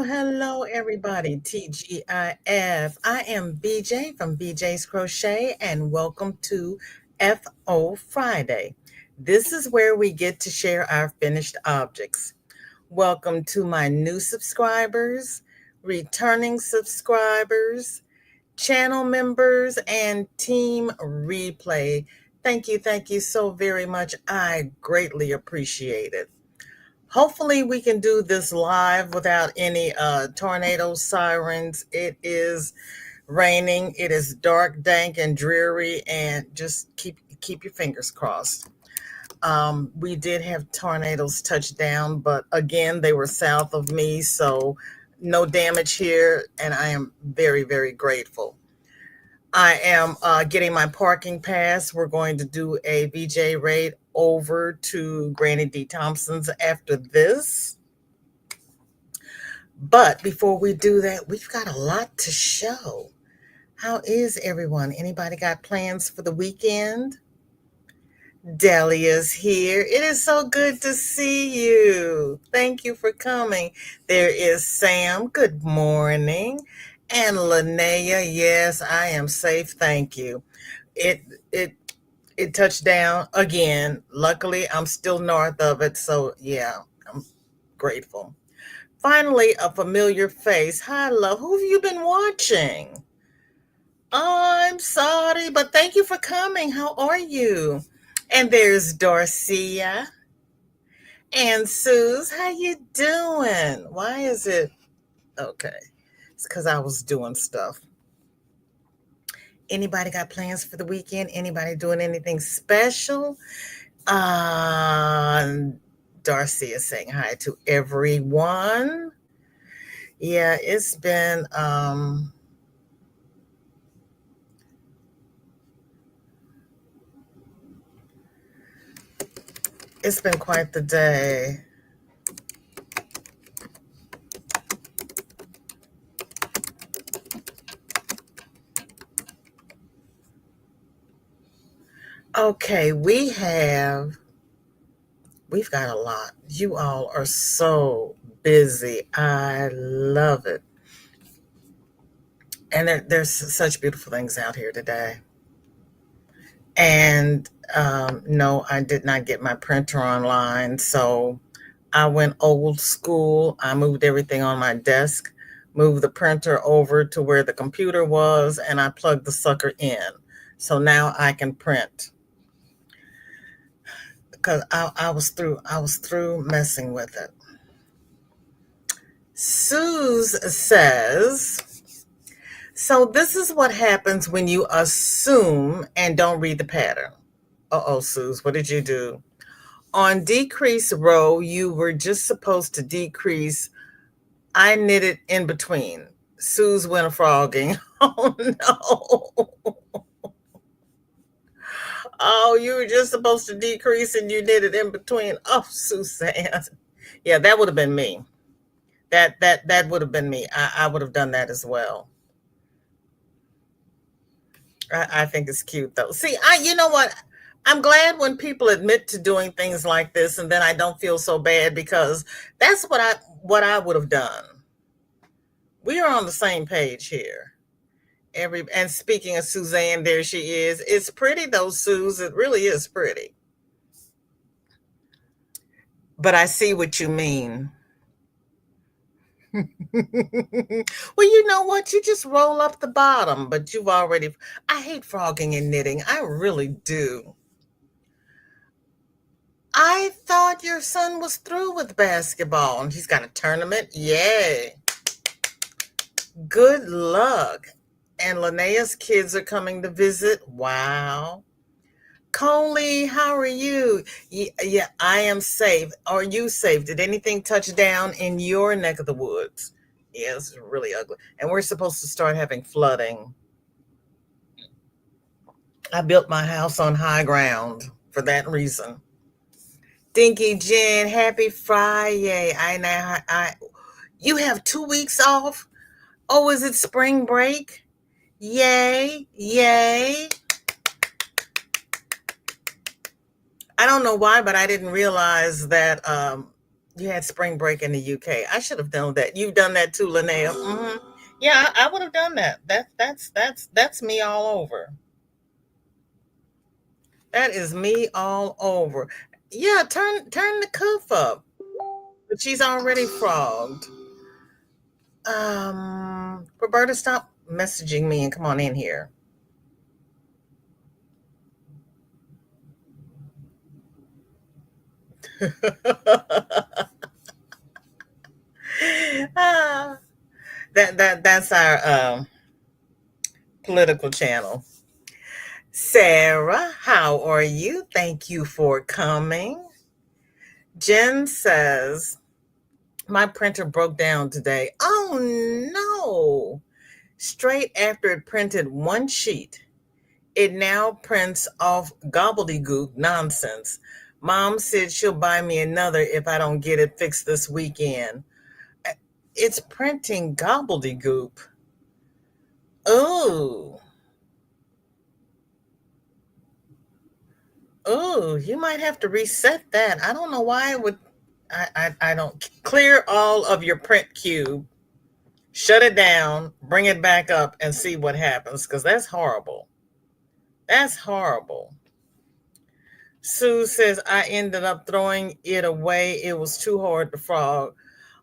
Hello, everybody. TGIF. I am BJ from BJ's Crochet, and welcome to FO Friday. This is where we get to share our finished objects. Welcome to my new subscribers, returning subscribers, channel members, and team replay. Thank you so very much. I greatly appreciate it. Hopefully, we can do this live without any tornado sirens. It is raining. It is dark, dank, and dreary. And just keep your fingers crossed. We did have tornadoes touch down, but again, they were south of me, so no damage here, and I am very, very grateful. I am getting my parking pass. We're going to do a VJ raid over to Granny D. Thompson's after this. But before we do that, we've got a lot to show. How is everyone? Anybody got plans for the weekend? Delia's here. It is so good to see you. Thank you for coming. There is Sam. Good morning. And Linnea. Yes, I am safe. Thank you. It it it touched down again. Luckily, I'm still north of it. So yeah, I'm grateful. Finally, a familiar face. Hi, love. Who have you been watching? I'm sorry, but thank you for coming. How are you? And there's Dorcia and Suze. How you doing? Why is it okay? It's because I was doing stuff. Anybody got plans for the weekend? Anybody doing anything special? Darcy is saying hi to everyone. Yeah, it's been quite the day. Okay, we've got a lot. You all are so busy. I love it. And there's such beautiful things out here today. And no, I did not get my printer online. So I went old school. I moved everything on my desk, moved the printer over to where the computer was, and I plugged the sucker in. So now I can print. Because I was through messing with it. Suze says, so this is what happens when you assume and don't read the pattern. Uh-oh, Suze, what did you do? On decrease row, you were just supposed to decrease. I knitted in between. Suze went a frogging. Oh, no. Oh, you were just supposed to decrease and you knitted in between. Oh, Suzanne. Yeah, that would have been me. That would have been me. I would have done that as well. I think it's cute though. See, you know what? I'm glad when people admit to doing things like this, and then I don't feel so bad because that's what I would have done. We are on the same page here. And speaking of Suzanne, there she is. It's pretty though, Suze. It really is pretty. But I see what you mean. Well, you know what? You just roll up the bottom, but I hate frogging and knitting. I really do. I thought your son was through with basketball and he's got a tournament. Yay. Good luck. And Linnea's kids are coming to visit. Wow. Coley, how are you? Yeah, I am safe. Are you safe? Did anything touch down in your neck of the woods? Yeah, it's really ugly. And we're supposed to start having flooding. I built my house on high ground for that reason. Dinky Jen, happy Friday. You have 2 weeks off? Oh, is it spring break? Yay, yay. I don't know why, but I didn't realize that You had spring break in the UK. I should have done that. You've done that too, Linnea. Yeah, I would have done that. That's me all over. That is me all over. Yeah, turn the cuff up. But she's already frogged. Roberta, stop messaging me and come on in here. Ah, that's our political channel. Sarah, how are you? Thank you for coming. Jen says, my printer broke down today. Oh no. Straight after it printed one sheet, it now prints off gobbledygook nonsense. Mom said she'll buy me another if I don't get it fixed this weekend. It's printing gobbledygook. Oh, oh, you might have to reset that. I don't know why it would. I don't clear all of your print cube, shut it down, bring it back up, and see what happens because that's horrible. That's horrible. Sue says I ended up throwing it away. It was too hard to frog.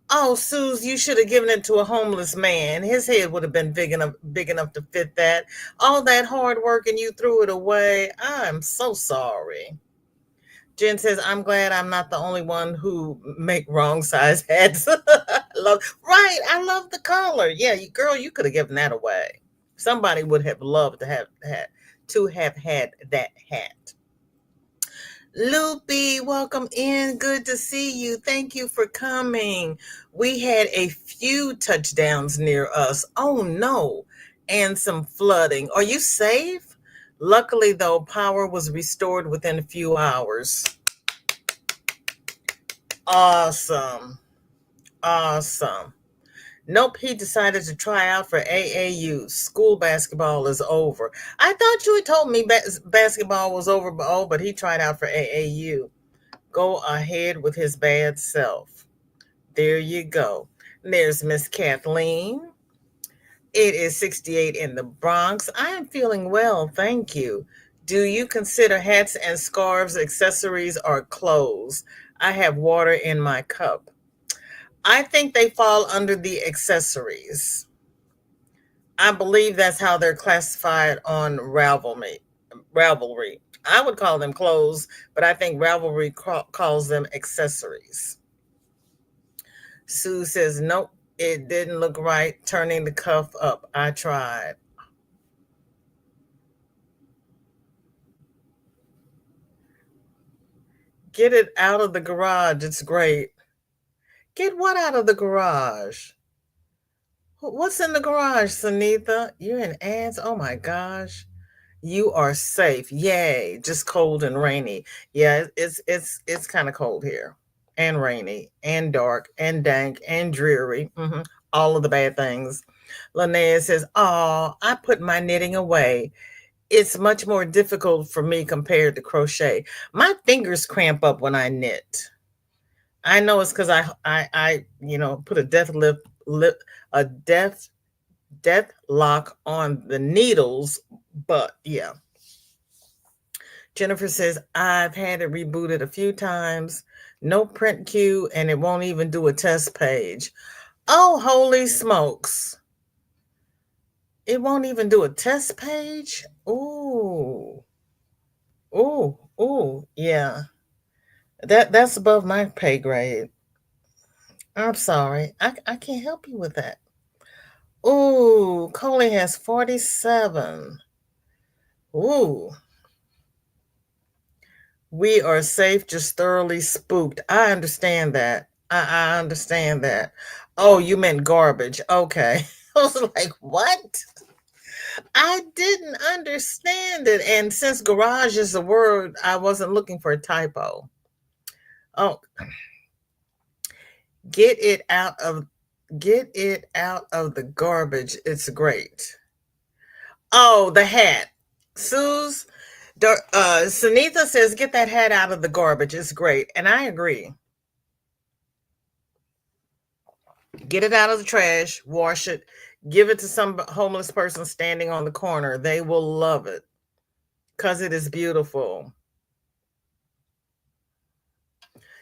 Oh, Suze, you should have given it to a homeless man. His head would have been big enough to fit that. All that hard work and you threw it away. I'm so sorry. Jen says, I'm glad I'm not the only one who make wrong size hats. Right. I love the color. Yeah, girl, you could have given that away. Somebody would have loved to have had that hat. Loopy, welcome in. Good to see you. Thank you for coming. We had a few touchdowns near us. Oh no. And some flooding. Are you safe? Luckily, though, power was restored within a few hours. Awesome. Awesome. Nope, he decided to try out for AAU. School basketball is over. I thought you had told me basketball was over, but he tried out for AAU. Go ahead with his bad self. There you go. There's Miss Kathleen. It is 68 in the Bronx. I am feeling well, thank you. Do you consider hats and scarves accessories or clothes? I have water in my cup. I think they fall under the accessories. I believe that's how they're classified on Ravelry. Ravelry. I would call them clothes, but I think Ravelry calls them accessories. Sue says, nope, it didn't look right. Turning the cuff up. I tried. Get it out of the garage. It's great. Get what out of the garage? What's in the garage, Sunitha? You're in ads. Oh my gosh. You are safe. Yay. Just cold and rainy. Yeah, it's kind of cold here. And rainy and dark and dank and dreary. All of the bad things. Linnea says, oh, I put my knitting away. It's much more difficult for me compared to crochet. My fingers cramp up when I knit. I know it's because I put a death lock on the needles, but yeah. Jennifer says, I've had it rebooted a few times, no print queue, and it won't even do a test page. Oh, holy smokes. It won't even do a test page? Ooh. Ooh, ooh, yeah. That's above my pay grade. I'm sorry. I can't help you with that. Ooh, Coley has 47. Ooh. We are safe, just thoroughly spooked. I understand that. I understand that. Oh, you meant garbage. Okay. I was like, what? I didn't understand it. And since garage is a word, I wasn't looking for a typo. Oh, get it out of the garbage. It's great. Oh, the hat. Suze, Sunitha says, get that hat out of the garbage. It's great. And I agree. Get it out of the trash, wash it, give it to some homeless person standing on the corner. They will love it because it is beautiful.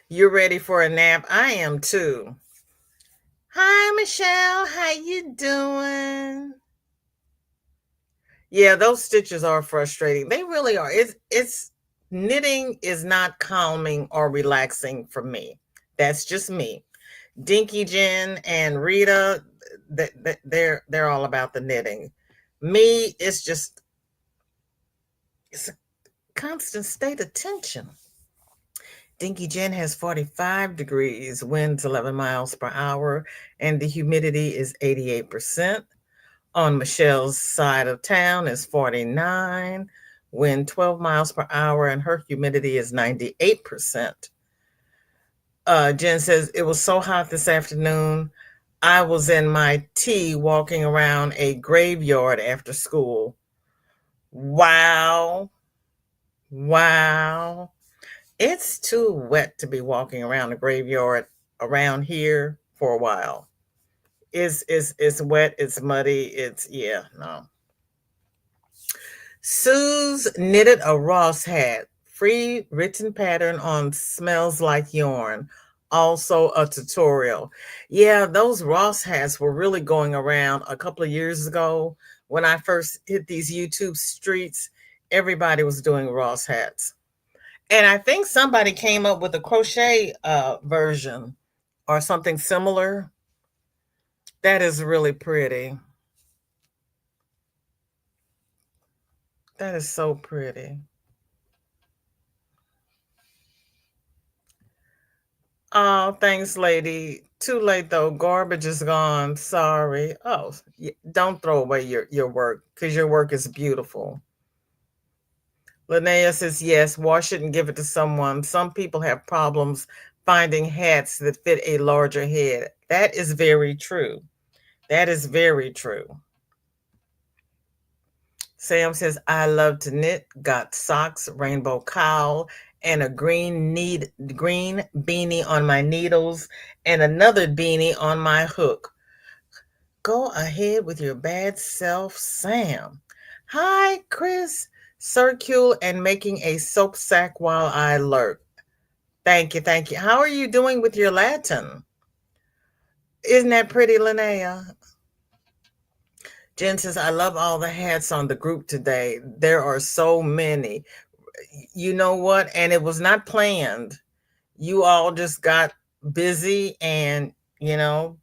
You're ready for a nap? I am too. Hi, Michelle. How you doing? Yeah, those stitches are frustrating. They really are. It's knitting is not calming or relaxing for me. That's just me. Dinky Jen and Rita, they're all about the knitting. Me, it's a constant state of tension. Dinky Jen has 45 degrees, winds 11 miles per hour, and the humidity is 88%. On Michelle's side of town is 49, wind 12 miles per hour, and her humidity is 98%. Jen says, it was so hot this afternoon. I was in my tea walking around a graveyard after school. Wow. Wow. It's too wet to be walking around a graveyard around here for a while. It's wet, it's muddy, it's yeah, no. Sue's knitted a Ross hat, free written pattern on smells like yarn. Also a tutorial. Yeah, those Ross hats were really going around a couple of years ago when I first hit these YouTube streets. Everybody was doing Ross hats. And I think somebody came up with a crochet version or something similar. That is really pretty. That is so pretty. Oh, thanks, lady. Too late though. Garbage is gone. Sorry. Oh, don't throw away your work because your work is beautiful. Linnea says yes. Wash it and give it to someone. Some people have problems finding hats that fit a larger head. That is very true. That is very true. Sam says, I love to knit, got socks, rainbow cowl, and a green beanie on my needles, and another beanie on my hook. Go ahead with your bad self, Sam. Hi, Chris. Circule and making a soap sack while I lurk. Thank you, thank you. How are you doing with your Latin? Isn't that pretty, Linnea? Jen says, I love all the hats on the group today. There are so many. You know what? And it was not planned. You all just got busy and, you know,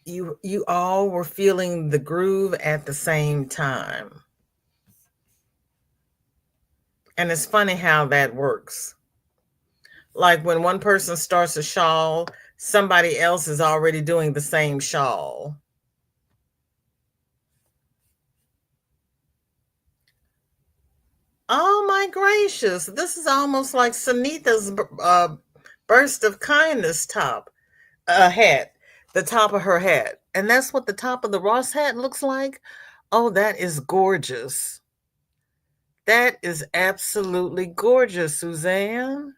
you all were feeling the groove at the same time. And it's funny how that works. Like when one person starts a shawl, somebody else is already doing the same shawl. Oh my gracious. This is almost like Sunita's burst of kindness hat, the top of her hat. And that's what the top of the Ross hat looks like. Oh, that is gorgeous. That is absolutely gorgeous, Suzanne.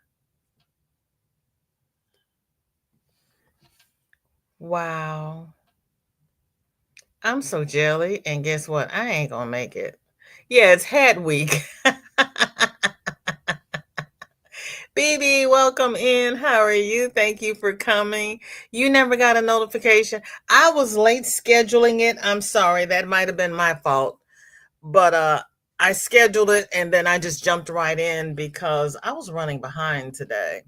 Wow. I'm so jelly. And guess what? I ain't going to make it. Yeah, it's hat week. BB, welcome in. How are you? Thank you for coming. You never got a notification. I was late scheduling it. I'm sorry. That might have been my fault. But I scheduled it and then I just jumped right in because I was running behind today.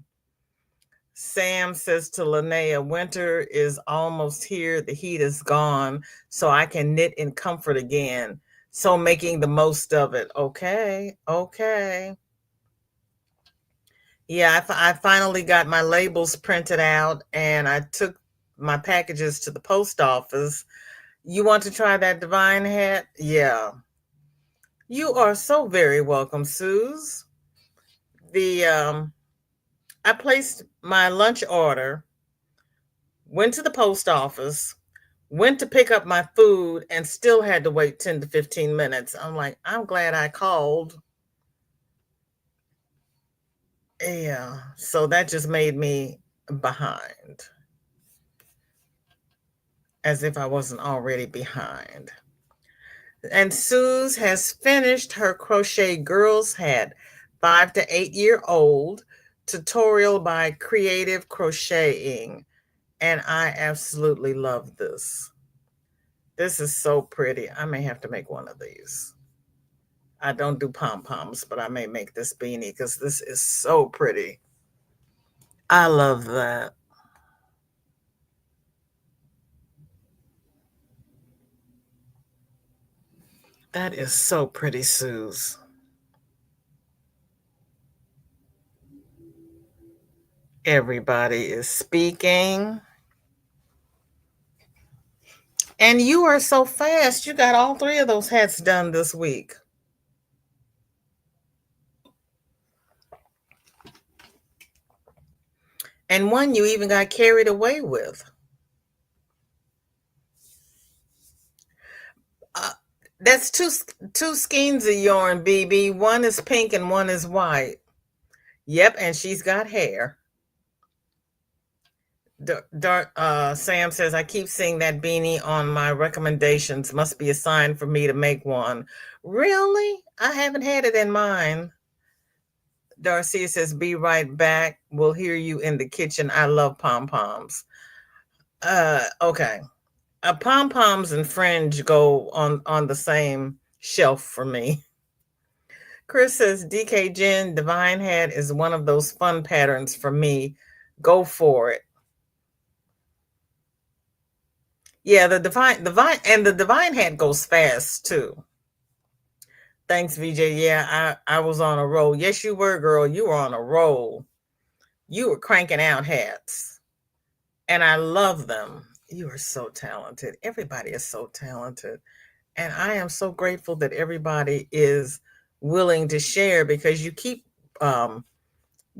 Sam says to Linnea, winter is almost here. The heat is gone, so I can knit in comfort again. So making the most of it. Okay, okay. Yeah, I finally got my labels printed out and I took my packages to the post office. You want to try that divine hat? Yeah. You are so very welcome, Suze. The I placed my lunch order, went to the post office, went to pick up my food, and still had to wait 10 to 15 minutes. I'm like, I'm glad I called. Yeah. So that just made me behind, as if I wasn't already behind. And Suze has finished her crochet girl's hat, 5 to 8 year old tutorial by Creative Crocheting. And I absolutely love this. This is so pretty. I may have to make one of these. I don't do pom-poms, but I may make this beanie because this is so pretty. I love that. That is so pretty, Suze. Everybody is speaking. And you are so fast. You got all three of those hats done this week. And one you even got carried away with. Uh, that's two skeins of yarn, BB. One is pink and one is white. Yep, and she's got hair. Sam says, I keep seeing that beanie on my recommendations. Must be a sign for me to make one. Really? I haven't had it in mine. Darcy says, be right back. We'll hear you in the kitchen. I love pom-poms. Okay. Pom-poms and fringe go on the same shelf for me. Chris says, DK Jen, Divine Hat is one of those fun patterns for me. Go for it. Yeah, the divine hat goes fast too. Thanks, VJ. Yeah, I was on a roll. Yes, you were, girl. You were on a roll. You were cranking out hats. And I love them. You are so talented. Everybody is so talented. And I am so grateful that everybody is willing to share because you keep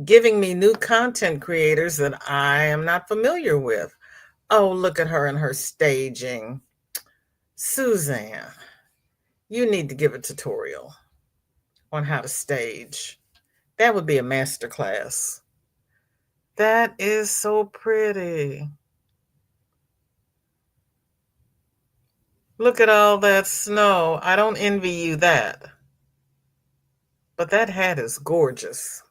giving me new content creators that I am not familiar with. Oh, look at her and her staging. Suzanne, you need to give a tutorial on how to stage. That would be a master class. That is so pretty. Look at all that snow. I don't envy you that. But that hat is gorgeous.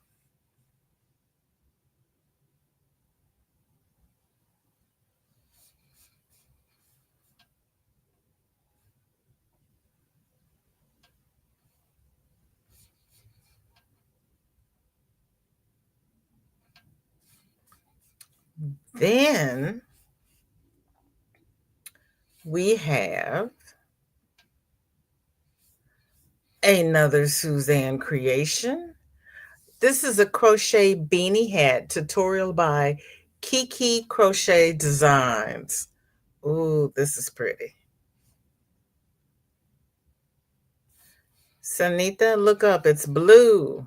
Then we have another Suzanne creation. This is a crochet beanie hat tutorial by Kiki Crochet Designs. Ooh, this is pretty. Sanita, look up. It's blue.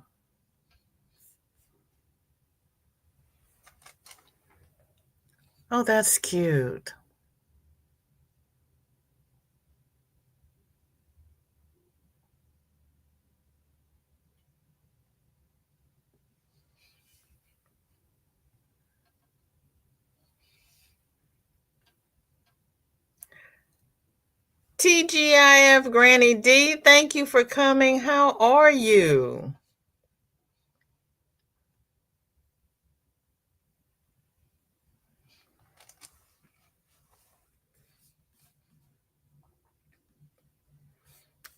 Oh, that's cute. TGIF Granny D, thank you for coming. How are you?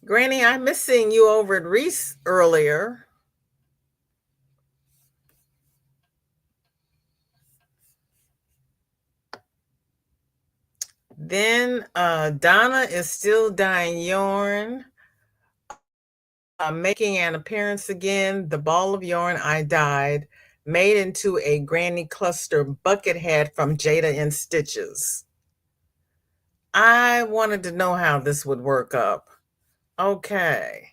Granny, I missed seeing you over at Reese earlier. Then Donna is still dyeing yarn. Making an appearance again. The ball of yarn I dyed made into a granny cluster bucket hat from Jada in Stitches. I wanted to know how this would work up. Okay.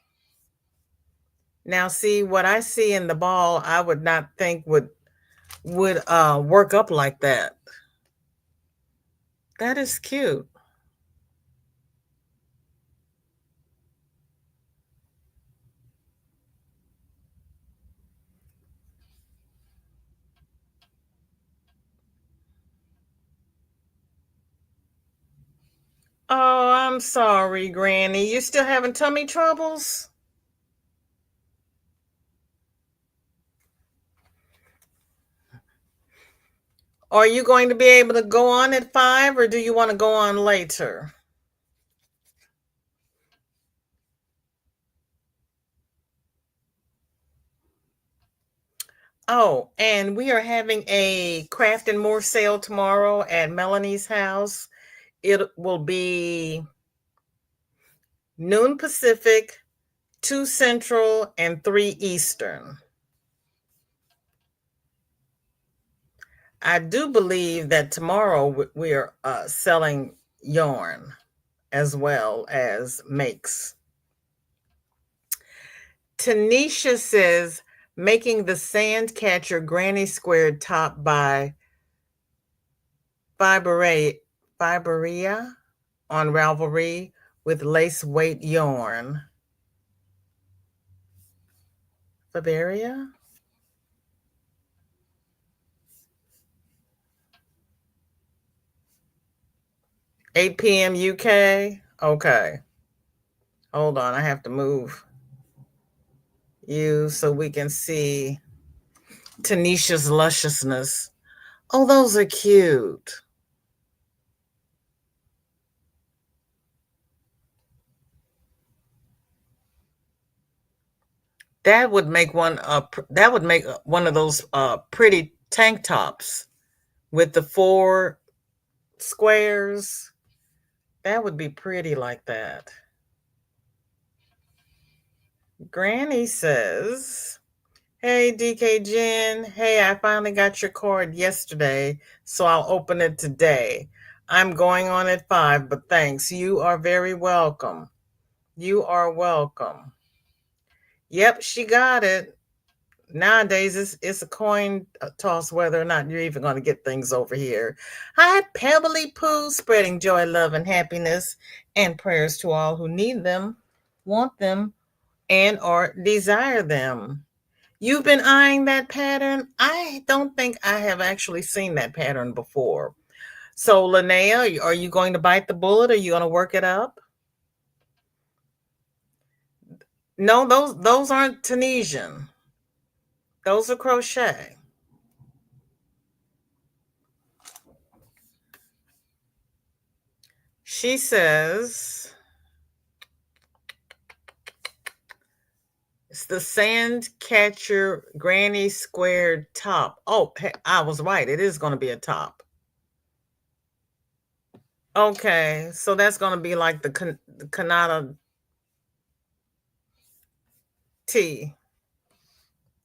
Now see what I see in the ball, I would not think would work up like that. That is cute. Oh, I'm sorry, Granny. You still having tummy troubles? Are you going to be able to go on at 5 or do you want to go on later? Oh, and we are having a craft and more sale tomorrow at Melanie's house. It will be noon Pacific, 2 Central, and 3 Eastern. I do believe that tomorrow we are selling yarn as well as makes. Tanisha says, making the sand catcher granny squared top by Fiberia on Ravelry with lace weight yarn. Fiberia? 8 p.m. UK? Okay. Hold on, I have to move you so we can see Tanisha's lusciousness. Oh, those are cute. That would make one of those pretty tank tops with the 4 squares. That would be pretty like that. Granny says, hey, DK Jen. Hey, I finally got your card yesterday, so I'll open it today. I'm going on at 5, but thanks. You are very welcome. You are welcome. Yep, she got it. Nowadays, it's a coin toss whether or not you're even going to get things over here. Hi, Pebbly Pooh, spreading joy, love, and happiness, and prayers to all who need them, want them, and or desire them. You've been eyeing that pattern? I don't think I have actually seen that pattern before. So, Linnea, are you going to bite the bullet? Are you going to work it up? No, those aren't Tunisian. Those are crochet. She says it's the sand catcher granny squared top. Oh, hey, I was right. It is going to be a top. Okay, so that's going to be like the Kanata tea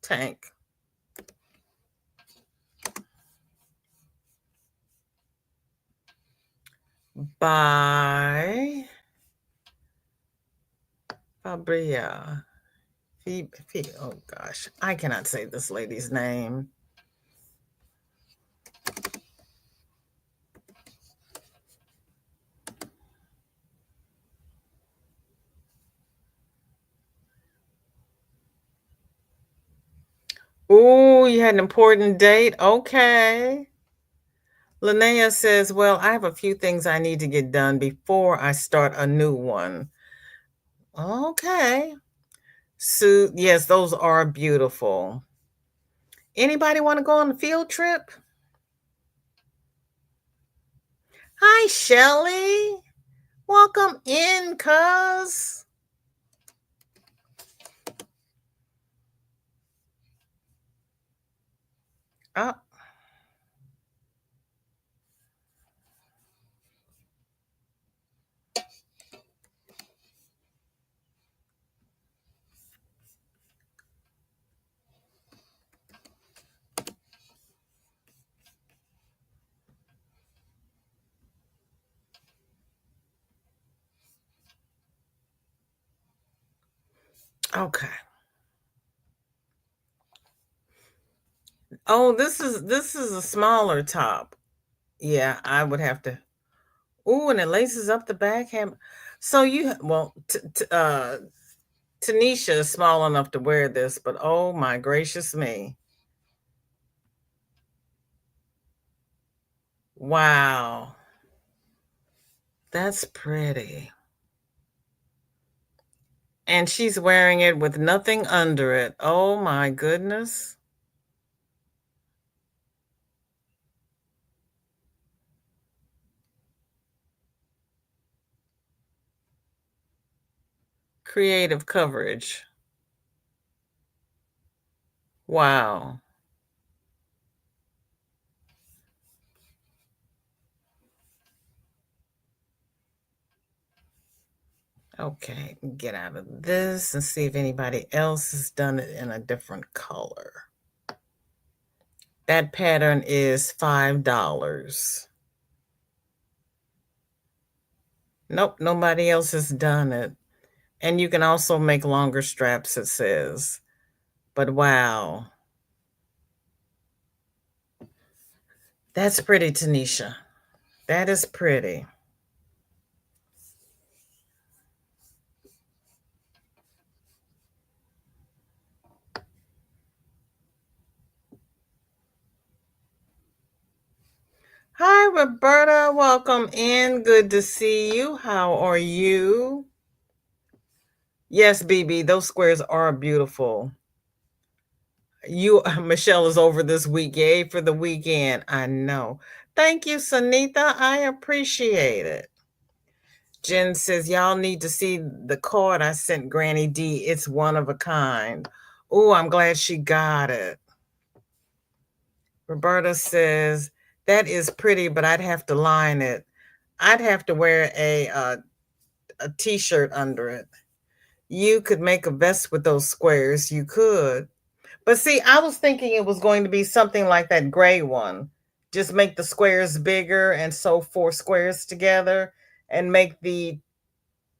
tank. By Fabria. Oh gosh, I cannot say this lady's name. Oh, you had an important date? Okay. Linnea says, well, I have a few things I need to get done before I start a new one. Okay. So, yes, those are beautiful. Anybody want to go on a field trip? Hi, Shelly. Welcome in, cuz. Oh, okay. Oh, this is a smaller top. Yeah, I would have to. Oh, and it laces up the back hem. So Tanisha is small enough to wear this, but oh my gracious me. Wow. That's pretty. And she's wearing it with nothing under it. Oh my goodness. Creative coverage. Wow. Okay, get out of this and see if anybody else has done it in a different color. That pattern is $5. Nope, nobody else has done it. And you can also make longer straps, it says. But wow, that's pretty, Tanisha. That is pretty. Hi, Roberta. Welcome in. Good to see you. How are you? Yes, BB, those squares are beautiful. Michelle is over this week. Yay for the weekend. I know. Thank you, Sanita. I appreciate it. Jen says, y'all need to see the card I sent Granny D. It's one of a kind. Oh, I'm glad she got it. Roberta says, that is pretty, but I'd have to line it. I'd have to wear a t-shirt under it. You could make a vest with those squares. You could. But see, I was thinking it was going to be something like that gray one. Just make the squares bigger and sew 4 squares together and make the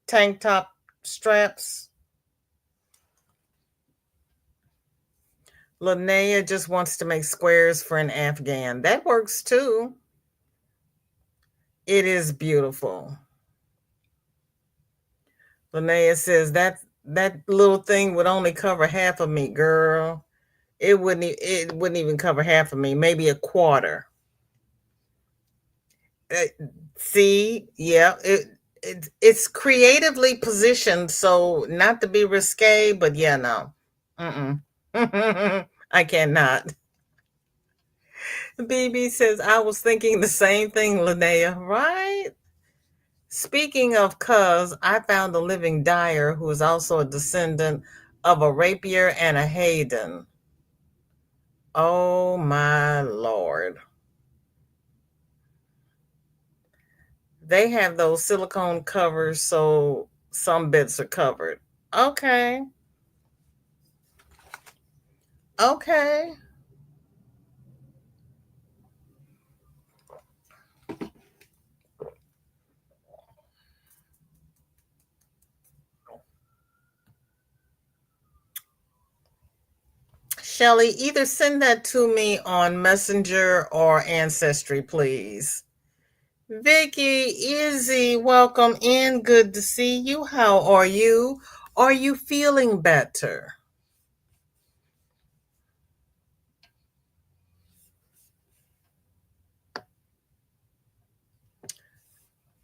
tank top straps. Linnea just wants to make squares for an Afghan. That works too. It is beautiful. Linnea says that little thing would only cover half of me, girl. It wouldn't even cover half of me, maybe a quarter. Uh, See, yeah, it's creatively positioned, so not to be risque, but yeah, no. Mm-mm. I cannot. BB says, I was thinking the same thing, Linnea, right? Speaking of cuz, I found a living dyer who is also a descendant of a rapier and a Hayden. Oh my lord. They have those silicone covers so some bits are covered. Okay. Okay. Shelly, either send that to me on Messenger or Ancestry, please. Vicky, Izzy, welcome in. Good to see you. How are you? Are you feeling better?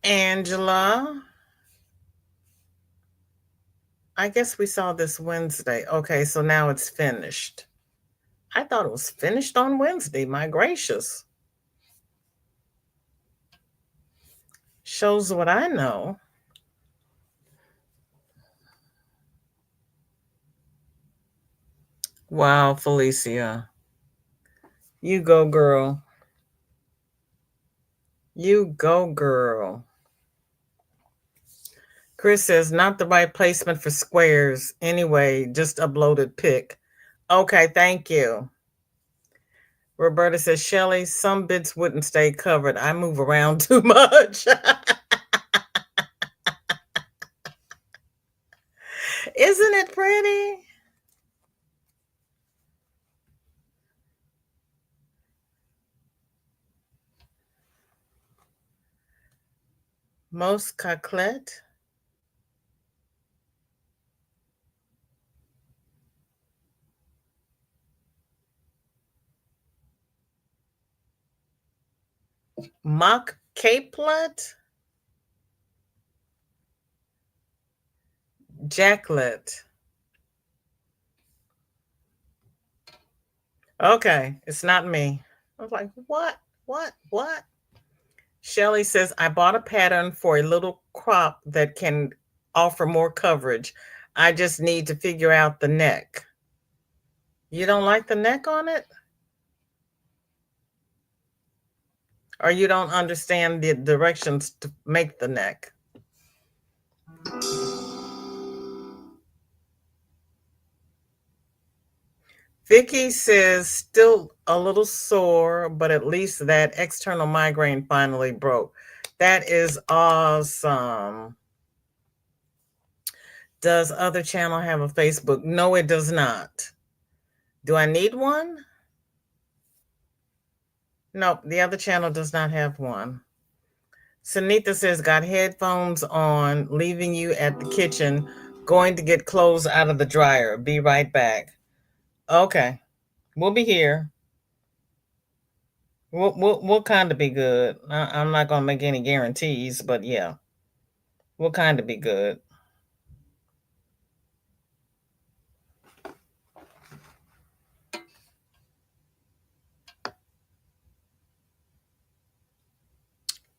Angela, I guess we saw this Wednesday. Okay, so now it's finished. I thought it was finished on Wednesday. My gracious. Shows what I know. Wow, Felicia. You go, girl. You go, girl. Chris says, not the right placement for squares. Anyway, just uploaded pic. Okay, thank you. Roberta says, Shelly, some bits wouldn't stay covered. I move around too much. Isn't it pretty? Most Caclette. Mock capelet? Jacklet. Okay, it's not me. I was like, what? What? Shelly says, I bought a pattern for a little crop that can offer more coverage. I just need to figure out the neck. You don't like the neck on it? Or you don't understand the directions to make the neck? Vicky says, still a little sore, but at least that external migraine finally broke. That is awesome. Does other channel have a Facebook? No, it does not. Do I need one? Nope, the other channel does not have one. Sunitha says, got headphones on, leaving you at the kitchen, going to get clothes out of the dryer. Be right back. Okay, we'll be here. We'll kind of be good. I'm not going to make any guarantees, but yeah, we'll kind of be good.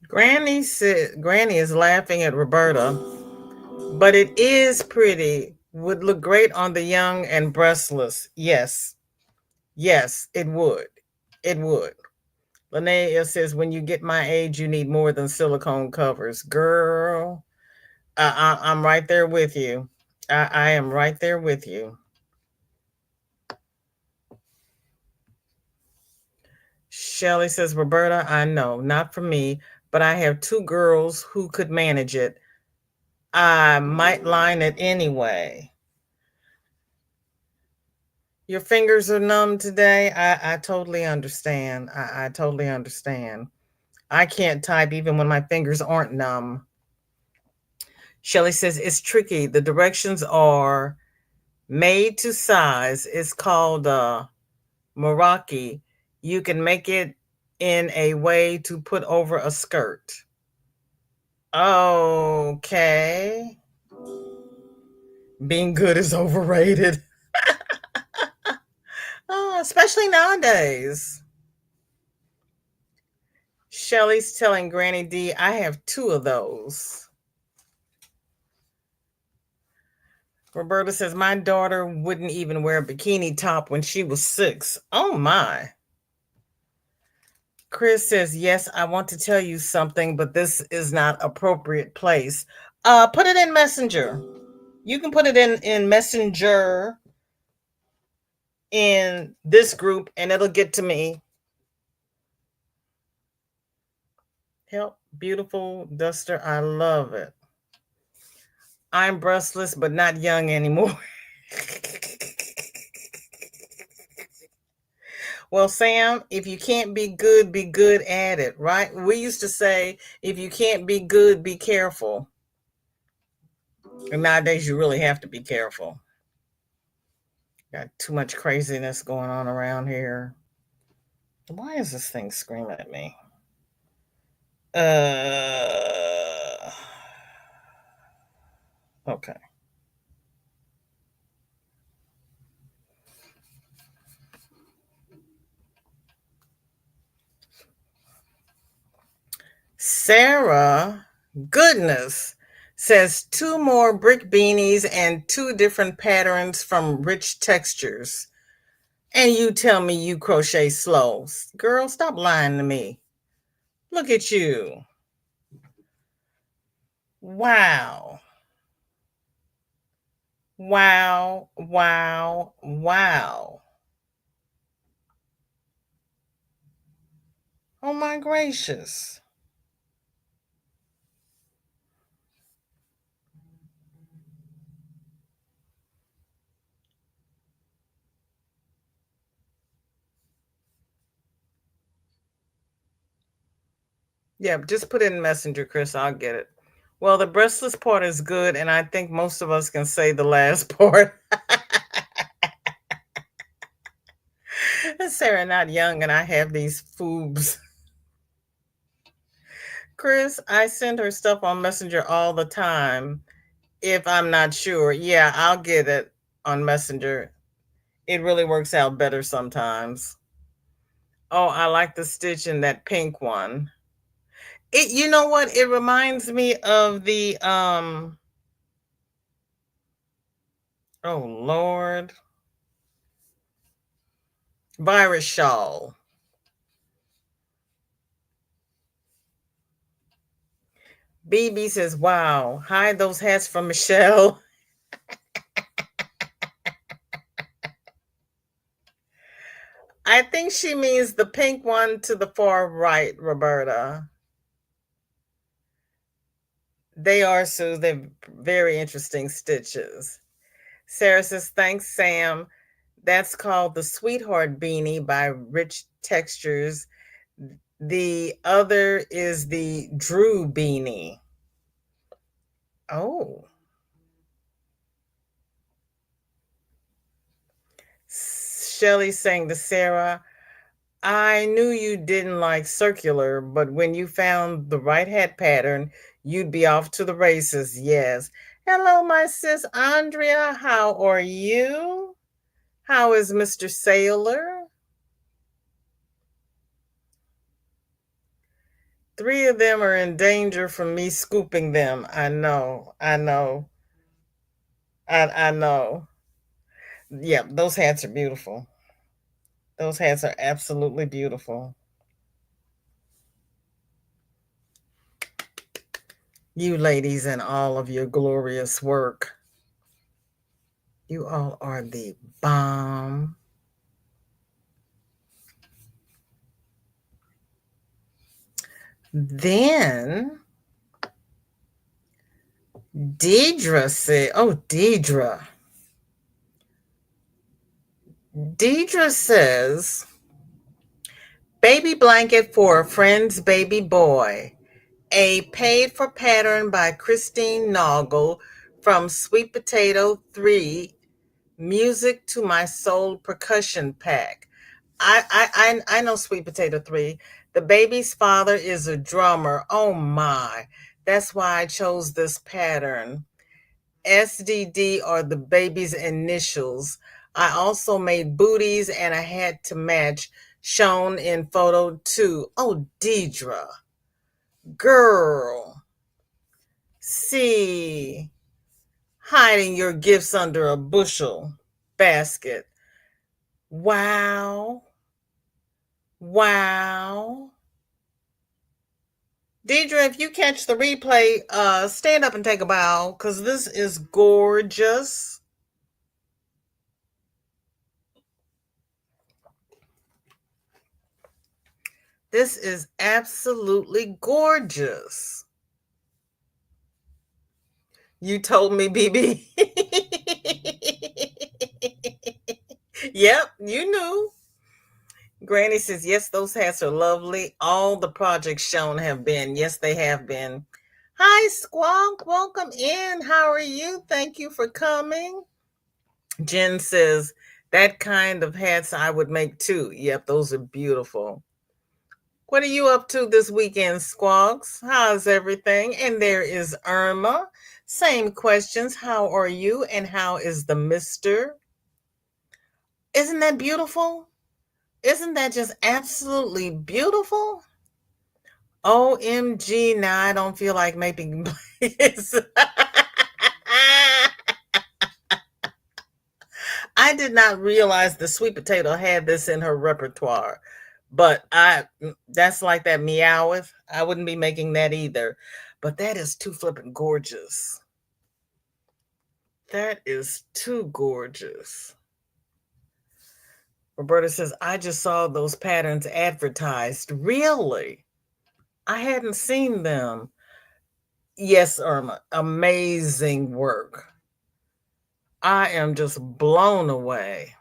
Granny is laughing at Roberta, but it is pretty. Would look great on the young and breastless. Yes, it would. It would. Linnea says, when you get my age, you need more than silicone covers. Girl, I'm right there with you. I am right there with you. Shelly says, Roberta, I know, not for me, but I have two girls who could manage it. I might line it anyway. Your fingers are numb today. I totally understand. I totally understand. I can't type even when my fingers aren't numb. Shelly says, it's tricky. The directions are made to size. It's called Meraki. You can make it in a way to put over a skirt. Okay. Being good is overrated. Oh, especially nowadays. Shelly's telling Granny D, I have two of those. Roberta says, my daughter wouldn't even wear a bikini top when she was 6. Oh my. Chris says, yes, I want to tell you something, but this is not appropriate place. Put it in Messenger. You can put it in Messenger in this group and it'll get to me. Help, beautiful duster. I love it. I'm breastless, but not young anymore. Well, Sam, if you can't be good at it, right? We used to say, if you can't be good, be careful. And nowadays, you really have to be careful. Got too much craziness going on around here. Why is this thing screaming at me? Okay. Sarah, goodness, says 2 more brick beanies and 2 different patterns from rich textures. And you tell me you crochet slow. Girl, stop lying to me. Look at you. Wow. Wow. Oh my gracious. Yeah, just put it in Messenger, Chris. I'll get it. Well, the breastless part is good, and I think most of us can say the last part. Sarah, not young, and I have these foobs. Chris, I send her stuff on Messenger all the time. If I'm not sure, yeah, I'll get it on Messenger. It really works out better sometimes. Oh, I like the stitch in that pink one. It, you know what? It reminds me of the oh Lord, virus shawl. BB says, "Wow, hide those hats from Michelle." I think she means the pink one to the far right, Roberta. They are, so they're very interesting stitches. Sarah says, "Thanks, Sam. That's called the Sweetheart Beanie by Rich Textures. The other is the Drew Beanie." Oh. Shelly saying to Sarah, "I knew you didn't like circular, but when you found the right hat pattern, you'd be off to the races." Yes. Hello, my sis Andrea. How are you? How is Mr. Sailor? Three of them are in danger from me scooping them. I know. I know. I know. Yeah, those hats are beautiful. Those hats are absolutely beautiful. You ladies and all of your glorious work. You all are the bomb. Then Deidre said, oh, Deidre says, baby blanket for a friend's baby boy. A paid for pattern by Christine Noggle from Sweet Potato 3, Music to My Soul percussion pack. I know Sweet Potato 3. The baby's father is a drummer. Oh my. That's why I chose this pattern. SDD are the baby's initials. I also made booties and a hat to match, shown in photo 2. Oh, Deidre. Girl. See. Hiding your gifts under a bushel basket. Wow. Wow. Deidre, if you catch the replay, stand up and take a bow because this is gorgeous. This is absolutely gorgeous. You told me, BB. Yep, you knew. Granny says, yes, those hats are lovely. All the projects shown have been. Yes, they have been. Hi, Squonk. Welcome in. How are you? Thank you for coming. Jen says, that kind of hats I would make too. Yep, those are beautiful. What are you up to this weekend, Squawks? How's everything? And there is Irma. Same questions. How are you? And how is the mister? Isn't that beautiful? Isn't that just absolutely beautiful? OMG, now I don't feel like making blankets. I did not realize the sweet potato had this in her repertoire. But that's like that meowth. I wouldn't be making that either. But that is too flippin' gorgeous. That is too gorgeous. Roberta says, I just saw those patterns advertised. Really? I hadn't seen them. Yes, Irma, amazing work. I am just blown away.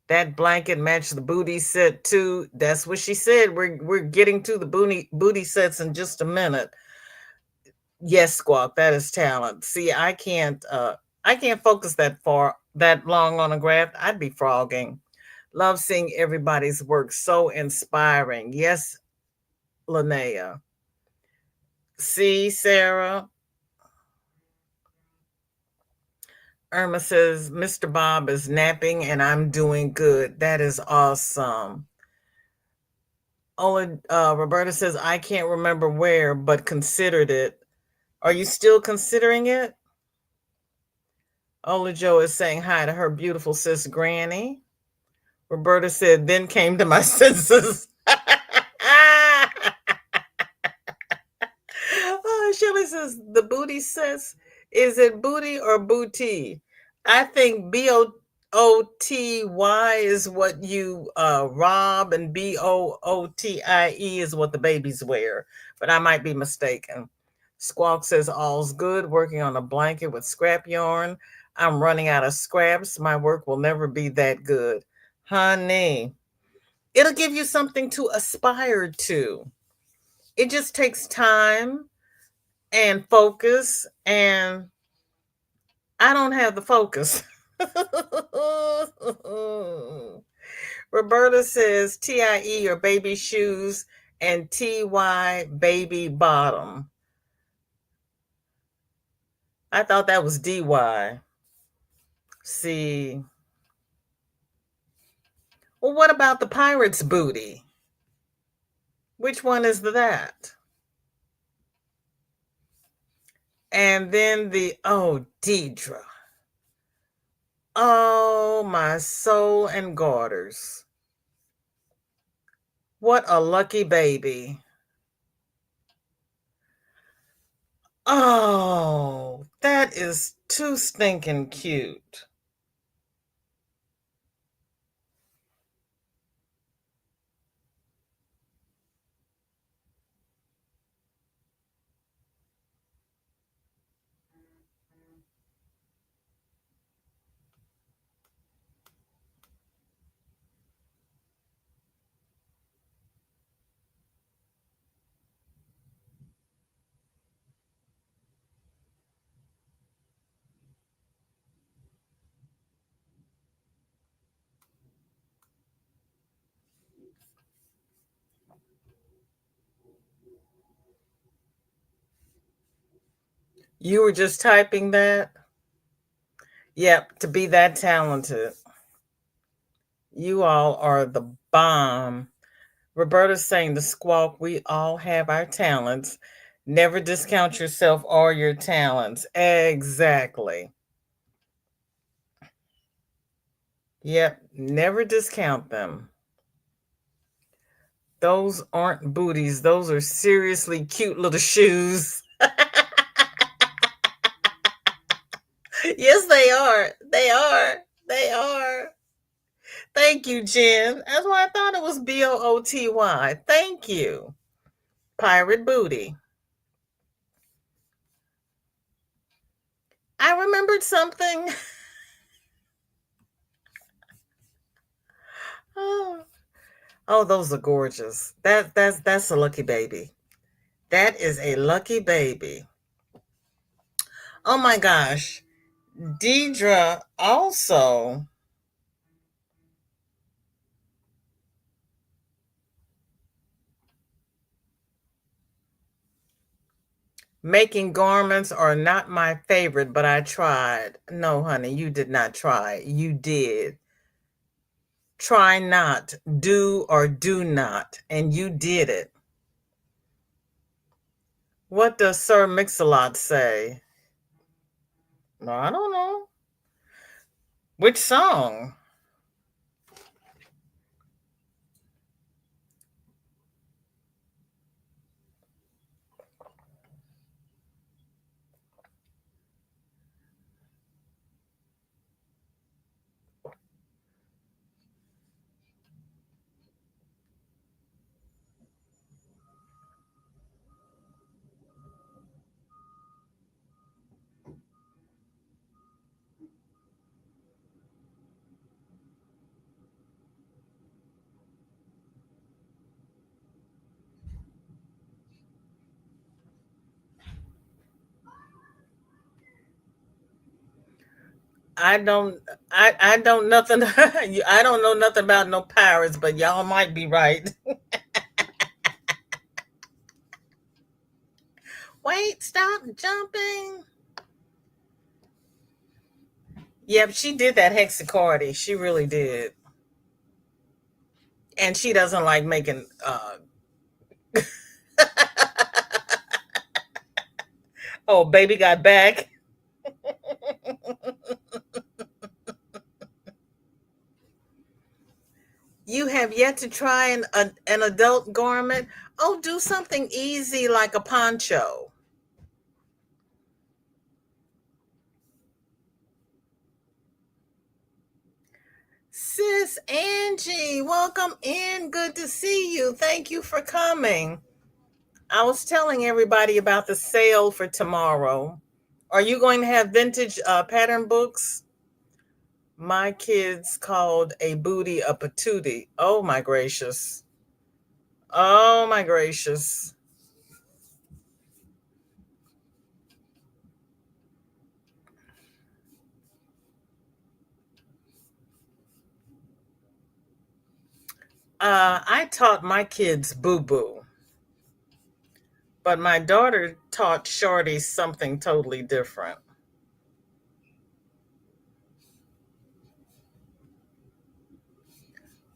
That blanket matched the booty set too. That's what she said. We're getting to the booty sets in just a minute. Yes, Squawk, that is talent. See, I can't focus that long on a graph. I'd be frogging. Love seeing everybody's work. So inspiring. Yes, Linnea. See, Sarah. Irma says, Mr. Bob is napping and I'm doing good. That is awesome. Roberta says, I can't remember where, but considered it. Are you still considering it? Ola Joe is saying hi to her beautiful sis Granny. Roberta said, then came to my senses. Oh, Shirley says, the booty says, is it booty or booty? I think BOOTY is what you rob, and BOOTIE is what the babies wear. But I might be mistaken. Squawk says, all's good, working on a blanket with scrap yarn. I'm running out of scraps. My work will never be that good. Honey, it'll give you something to aspire to. It just takes time and focus, and I don't have the focus. Roberta says TIE or baby shoes and TY baby bottom. I thought that was DY. See. Well, what about the pirate's booty? Which one is that? And then Deidre. Oh, my soul and garters. What a lucky baby. Oh, that is too stinking cute. You were just typing that? Yep, to be that talented. You all are the bomb. Roberta's saying the squawk, we all have our talents. Never discount yourself or your talents. Exactly. Yep, never discount them. Those aren't booties. Those are seriously cute little shoes. Yes, they are. They are. They are. Thank you, Jen. That's why I thought it was BOOTY. Thank you. Pirate booty. I remembered something. Oh, oh, those are gorgeous. That's a lucky baby. That is a lucky baby. Oh my gosh. Deidre also making garments are not my favorite, but I tried. No, honey, you did not try. You did. Try not, do or do not, and you did it. What does Sir Mix-a-Lot say? No, I don't know. Which song? I don't I don't nothing I don't know nothing about no pirates, but y'all might be right. Wait, stop jumping. Yep, she did that hexacardy. She really did. And she doesn't like making oh, baby got back. You have yet to try an adult garment? Oh, do something easy like a poncho. Sis Angie, welcome in. Good to see you. Thank you for coming. I was telling everybody about the sale for tomorrow. Are you going to have vintage pattern books? My kids called a booty a patootie. Oh my gracious. Oh my gracious. I taught my kids boo boo, but my daughter taught Shorty something totally different.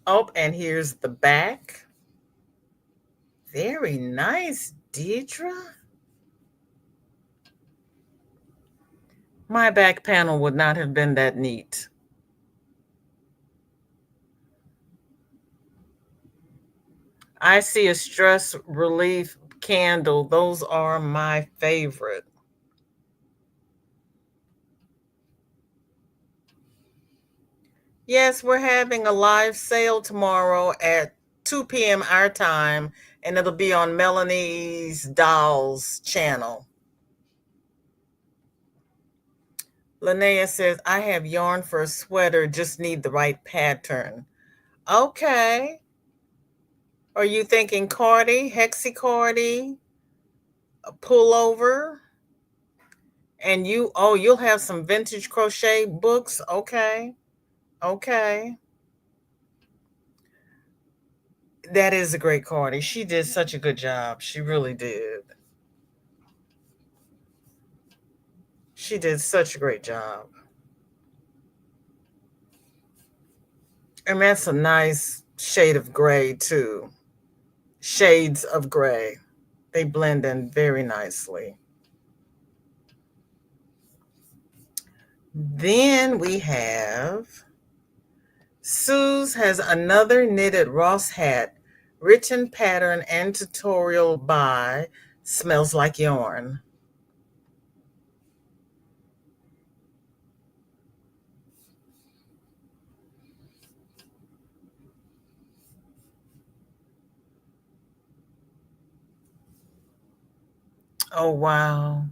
Oh, and here's the back. Very nice, Deidre. My back panel would not have been that neat. I see a stress relief candle. Those are my favorite. Yes, we're having a live sale tomorrow at 2 p.m. our time, and it'll be on Melanie's Dolls channel. Linnea says, I have yarn for a sweater, just need the right pattern. Okay. Are you thinking cardi, hexicardi, a pullover? And you'll have some vintage crochet books. Okay. Okay. That is a great cardi. She did such a good job. She really did. She did such a great job. And that's a nice shade of gray, too. Shades of gray. They blend in very nicely. Then we have Sue's has another knitted Ross hat, written pattern and tutorial by Smells Like Yarn. Oh, wow.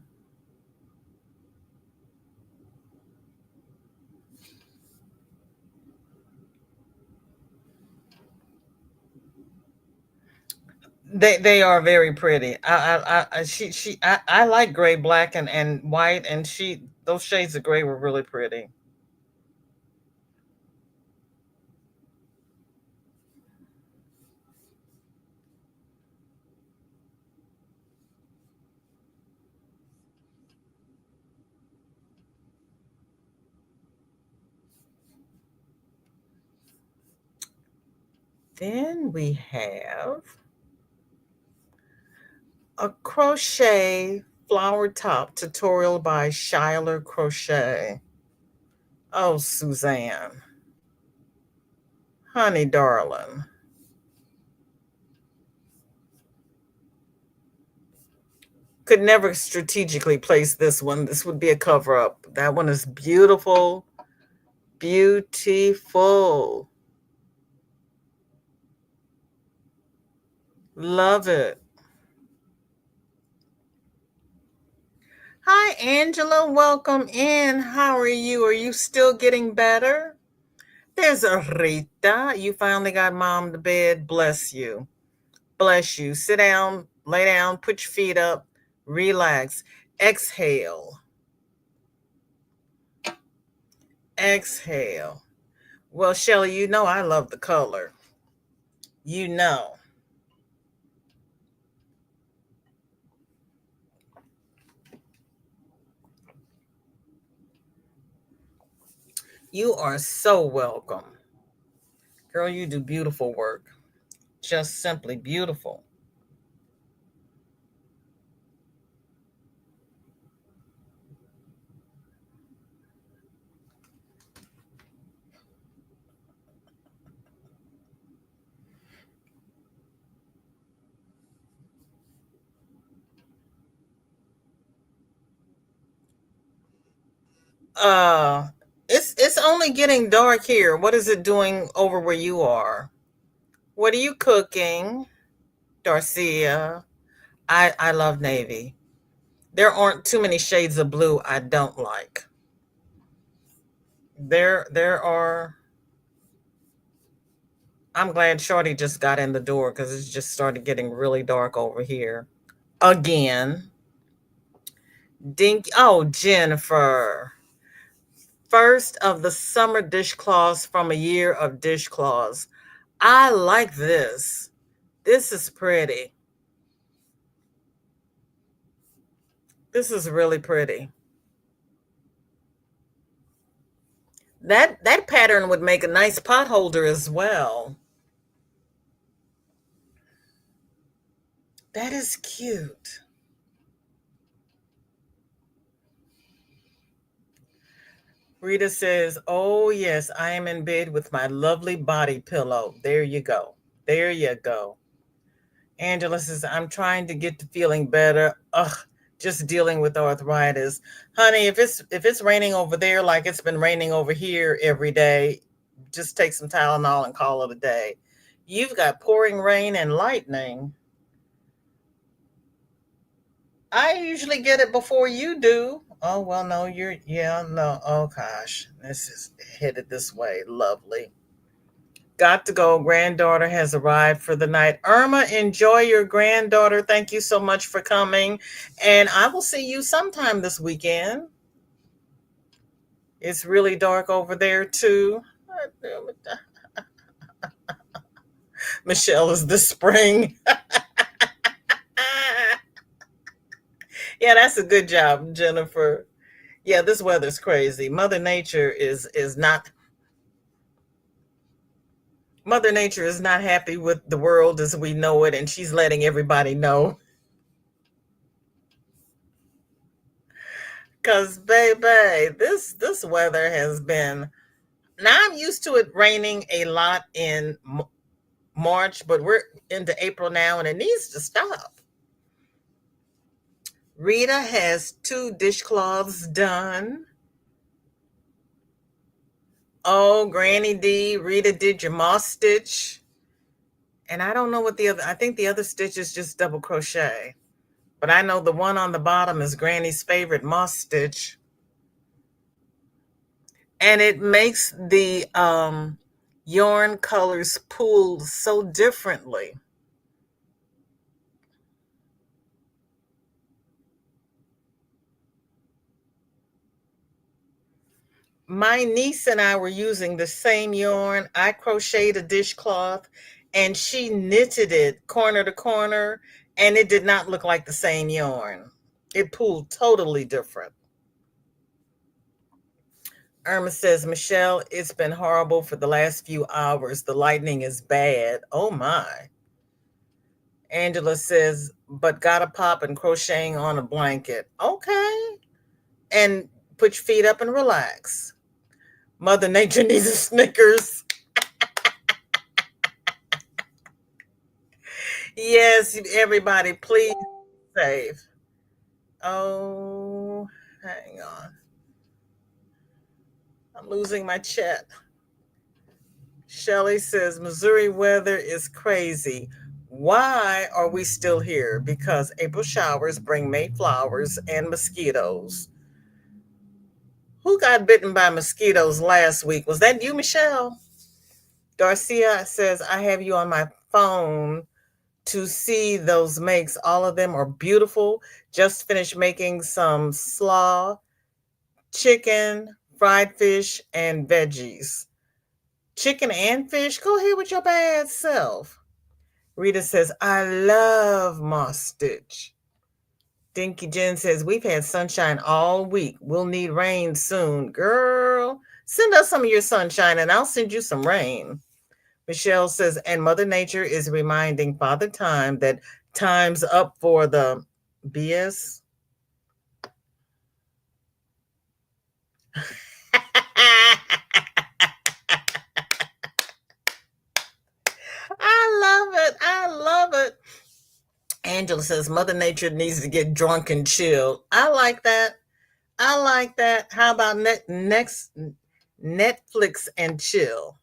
They are very pretty. I like gray, black, and white, and she those shades of gray were really pretty. Then we have a crochet flower top tutorial by Shiler Crochet. Oh, Suzanne, honey darling. Could never strategically place this one. This would be a cover up. That one is beautiful. Beautiful. Love it. Hi, Angela. Welcome in. How are you? Are you still getting better? There's a Rita. You finally got mom to bed. Bless you. Bless you. Sit down, lay down, put your feet up, relax, exhale, exhale. Well, Shelly, you know I love the color. You know. You are so welcome. Girl, you do beautiful work. Just simply beautiful. Uh it's only getting dark here. What is it doing over where you are? What are you cooking, Darcia? I love navy. There aren't too many shades of blue I don't like. There are. I'm glad Shorty just got in the door because it's just started getting really dark over here. Again. Dink. Oh, Jennifer. First of the summer dishcloths from a year of dishcloths. I like this. This is pretty. This is really pretty. That pattern would make a nice pot holder as well. That is cute. Rita says, "Oh yes, I am in bed with my lovely body pillow." There you go. There you go. Angela says, "I'm trying to get to feeling better. Ugh, just dealing with arthritis." Honey, if it's raining over there like it's been raining over here every day, just take some Tylenol and call it a day. You've got pouring rain and lightning. I usually get it before you do. Oh, well, no, yeah, no. Oh, gosh. This is headed this way. Lovely. Got to go. Granddaughter has arrived for the night. Irma, enjoy your granddaughter. Thank you so much for coming. And I will see you sometime this weekend. It's really dark over there, too. Michelle is the spring. Yeah, that's a good job, Jennifer. Yeah, this weather's crazy. Mother Nature is not happy with the world as we know it, and she's letting everybody know. Cause baby, this weather has been. Now I'm used to it raining a lot in March, but we're into April now, and it needs to stop. Rita has 2 dishcloths done. Oh, Granny D, Rita did your moss stitch. And I don't know what the other, I think the other stitch is just double crochet. But I know the one on the bottom is Granny's favorite moss stitch. And it makes the yarn colors pool so differently. My niece and I were using the same yarn. I crocheted a dishcloth and she knitted it corner to corner, and it did not look like the same yarn. It pulled totally different. Irma says, Michelle, it's been horrible for the last few hours. The lightning is bad. Oh my. Angela says, but got a pop and crocheting on a blanket. Okay. And put your feet up and relax. Mother Nature needs a Snickers. Yes, everybody, please save. Oh, hang on. I'm losing my chat. Shelly says, Missouri weather is crazy. Why are we still here? Because April showers bring May flowers and mosquitoes. Who got bitten by mosquitoes last week? Was that you, Michelle? Garcia says, I have you on my phone to see those makes. All of them are beautiful. Just finished making some slaw, chicken, fried fish, and veggies. Chicken and fish? Go ahead with your bad self. Rita says, I love moss stitch. Dinky Jen says, we've had sunshine all week. We'll need rain soon. Girl, Send us some of your sunshine and I'll send you some rain. Michelle says, and Mother Nature is reminding Father Time that time's up for the BS. I love it. I love it. Angela says, Mother Nature needs to get drunk and chill. I like that. I like that. How about next Netflix and chill?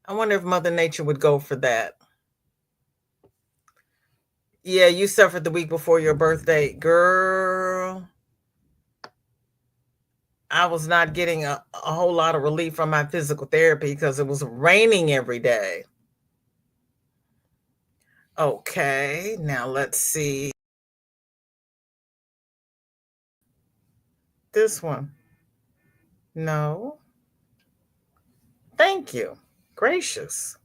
I wonder if Mother Nature would go for that. Yeah, you suffered the week before your birthday. Girl, I was not getting a whole lot of relief from my physical therapy because it was raining every day. Okay, now let's see. This one. No. Thank you. Gracious.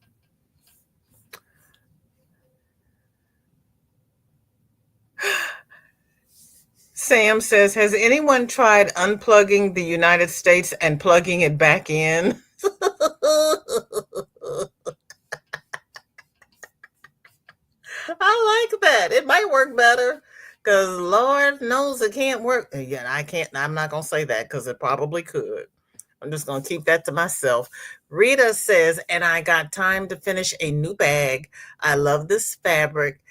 Sam says, has anyone tried unplugging the United States and plugging it back in? I like that. It might work better because Lord knows it can't work. Yeah, I can't. I'm not going to say that because it probably could. I'm just going to keep that to myself. Rita says, and I got time to finish a new bag. I love this fabric.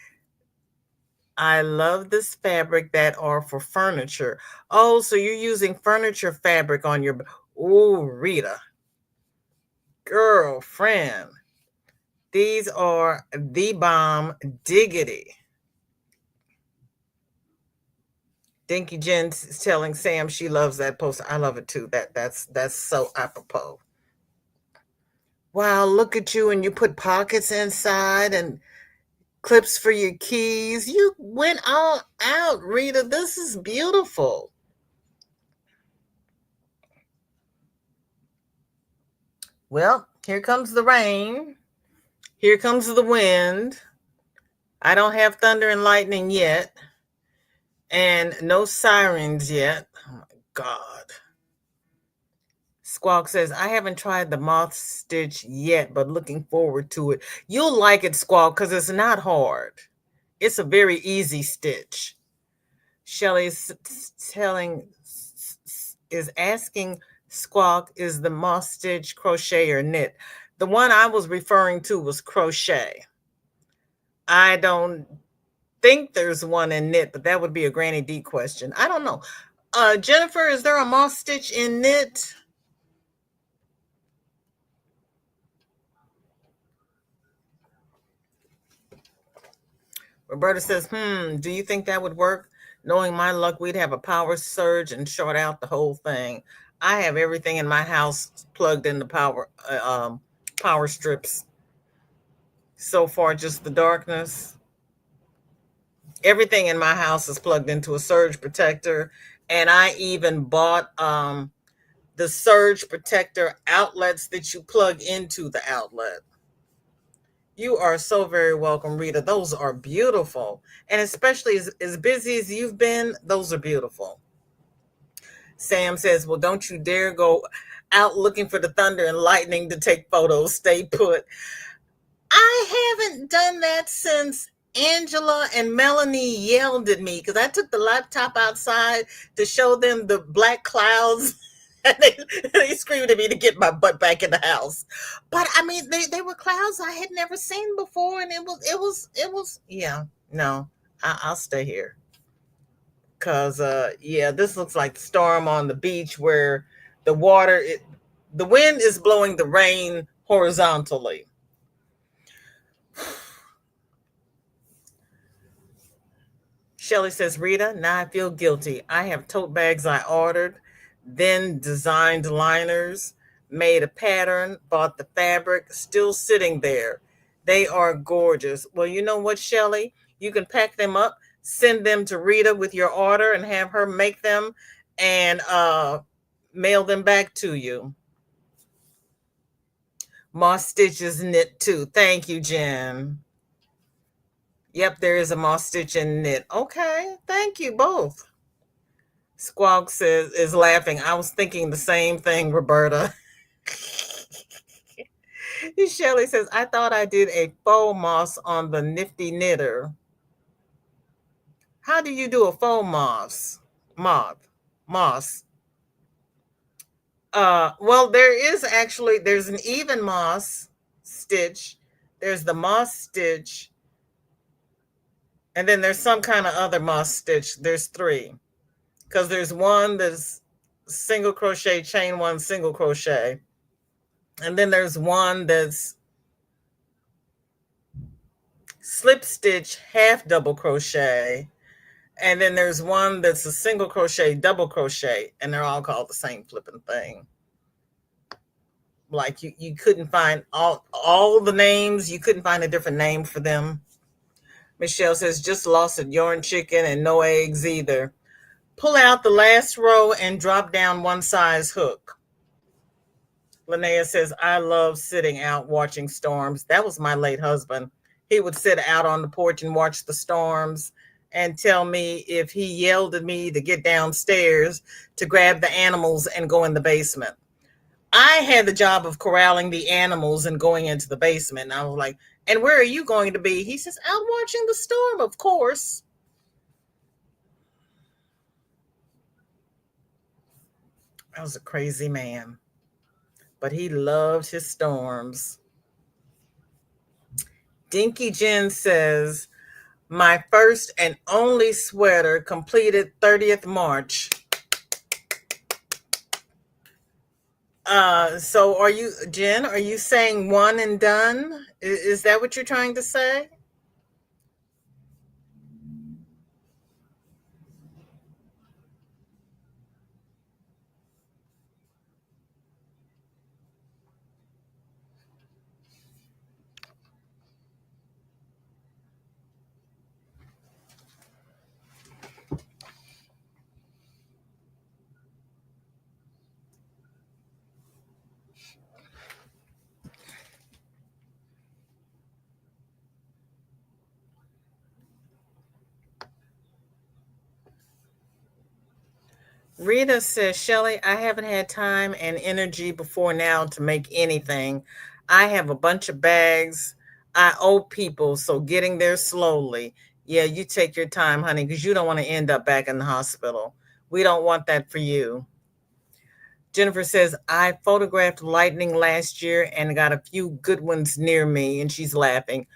I love this fabric that are for furniture. Oh, so you're using furniture fabric on your. Oh, Rita, girlfriend. These are the bomb diggity. Dinky Jen's telling Sam she loves that poster. I love it too. That's so apropos. Wow, look at you, and you put pockets inside and clips for your keys. You went all out, Rita. This is beautiful. Well, here comes the rain. Here comes the wind. I don't have thunder and lightning yet, and no sirens yet. Oh my God. Squawk says, I haven't tried the moth stitch yet, but looking forward to it. You'll like it, Squawk, because it's not hard. It's a very easy stitch. Shelly's is asking Squawk, is the moth stitch crochet or knit? The one I was referring to was crochet. I don't think there's one in knit, but that would be a Granny D question. I don't know. Jennifer, is there a moth stitch in knit? Roberta says, do you think that would work? Knowing my luck, we'd have a power surge and short out the whole thing. I have everything in my house plugged into power strips. So far, just the darkness. Everything in my house is plugged into a surge protector. And I even bought the surge protector outlets that you plug into the outlet. You are so very welcome, Rita. Those are beautiful. And especially as busy as you've been, those are beautiful. Sam says, well, don't you dare go out looking for the thunder and lightning to take photos. Stay put. I haven't done that since Angela and Melanie yelled at me because I took the laptop outside to show them the black clouds. And they screamed at me to get my butt back in the house. But I mean, they were clouds I had never seen before, and it was. Yeah, no, I'll stay here because yeah, this looks like storm on the beach where the the wind is blowing the rain horizontally. Shelly says, Rita, now I feel guilty. I have tote bags I ordered, then designed liners, made a pattern, bought the fabric, still sitting there. They are gorgeous. Well, you know what, Shelly? You can pack them up, send them to Rita with your order, and have her make them and mail them back to you. Moss stitches knit too. Thank you, Jen. Yep, there is a moss stitch and knit. Okay, thank you both. Squawk says is laughing. I was thinking the same thing, Roberta. Shelley says, I thought I did a faux moss on the nifty knitter. How do you do a faux moss? Moth. Moss. Well, there's an even moss stitch, there's the moss stitch, and then there's some kind of other moss stitch. There's three. Because there's one that's single crochet, chain one, single crochet. And then there's one that's slip stitch, half double crochet. And then there's one that's a single crochet, double crochet, and they're all called the same flipping thing. Like you couldn't find all the names, you couldn't find a different name for them. Michelle says, just lost a yarn chicken and no eggs either. Pull out the last row and drop down one size hook. Linnea says, I love sitting out watching storms. That was my late husband. He would sit out on the porch and watch the storms and tell me if he yelled at me to get downstairs to grab the animals and go in the basement. I had the job of corralling the animals and going into the basement. And I was like, and where are you going to be? He says, out watching the storm, of course. I was a crazy man, but he loved his storms. Dinky Jen says, my first and only sweater completed 30th March. So are you, Jen, are you saying one and done? Is that what you're trying to say? Rita says, Shelley, I haven't had time and energy before now to make anything. I have a bunch of bags I owe people, so getting there slowly. Yeah, you take your time, honey, because you don't want to end up back in the hospital. We don't want that for you. Jennifer says, I photographed lightning last year and got a few good ones near me, and she's laughing.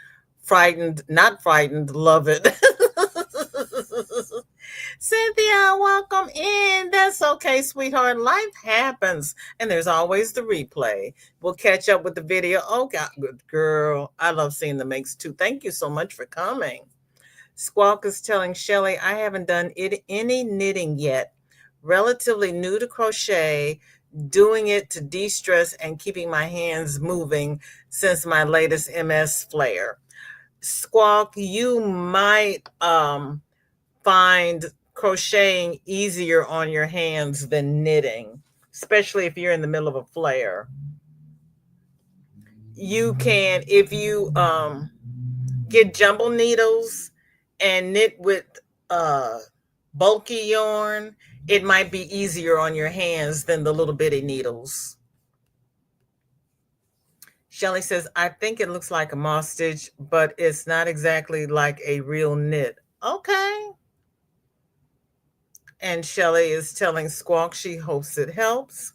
Frightened, not frightened, love it. Cynthia, welcome in. That's okay, sweetheart. Life happens, and there's always the replay. We'll catch up with the video. Oh, God, good girl. I love seeing the makes too. Thank you so much for coming. Squawk is telling Shelley, I haven't done any knitting yet. Relatively new to crochet, doing it to de-stress and keeping my hands moving since my latest MS flare. Squawk, you might find crocheting easier on your hands than knitting, especially if you're in the middle of a flare. You can, if you get jumbo needles and knit with uh, bulky yarn, it might be easier on your hands than the little bitty needles. Shelly says, I think it looks like a moss stitch, but it's not exactly like a real knit. Okay. And Shelly is telling Squawk she hopes it helps.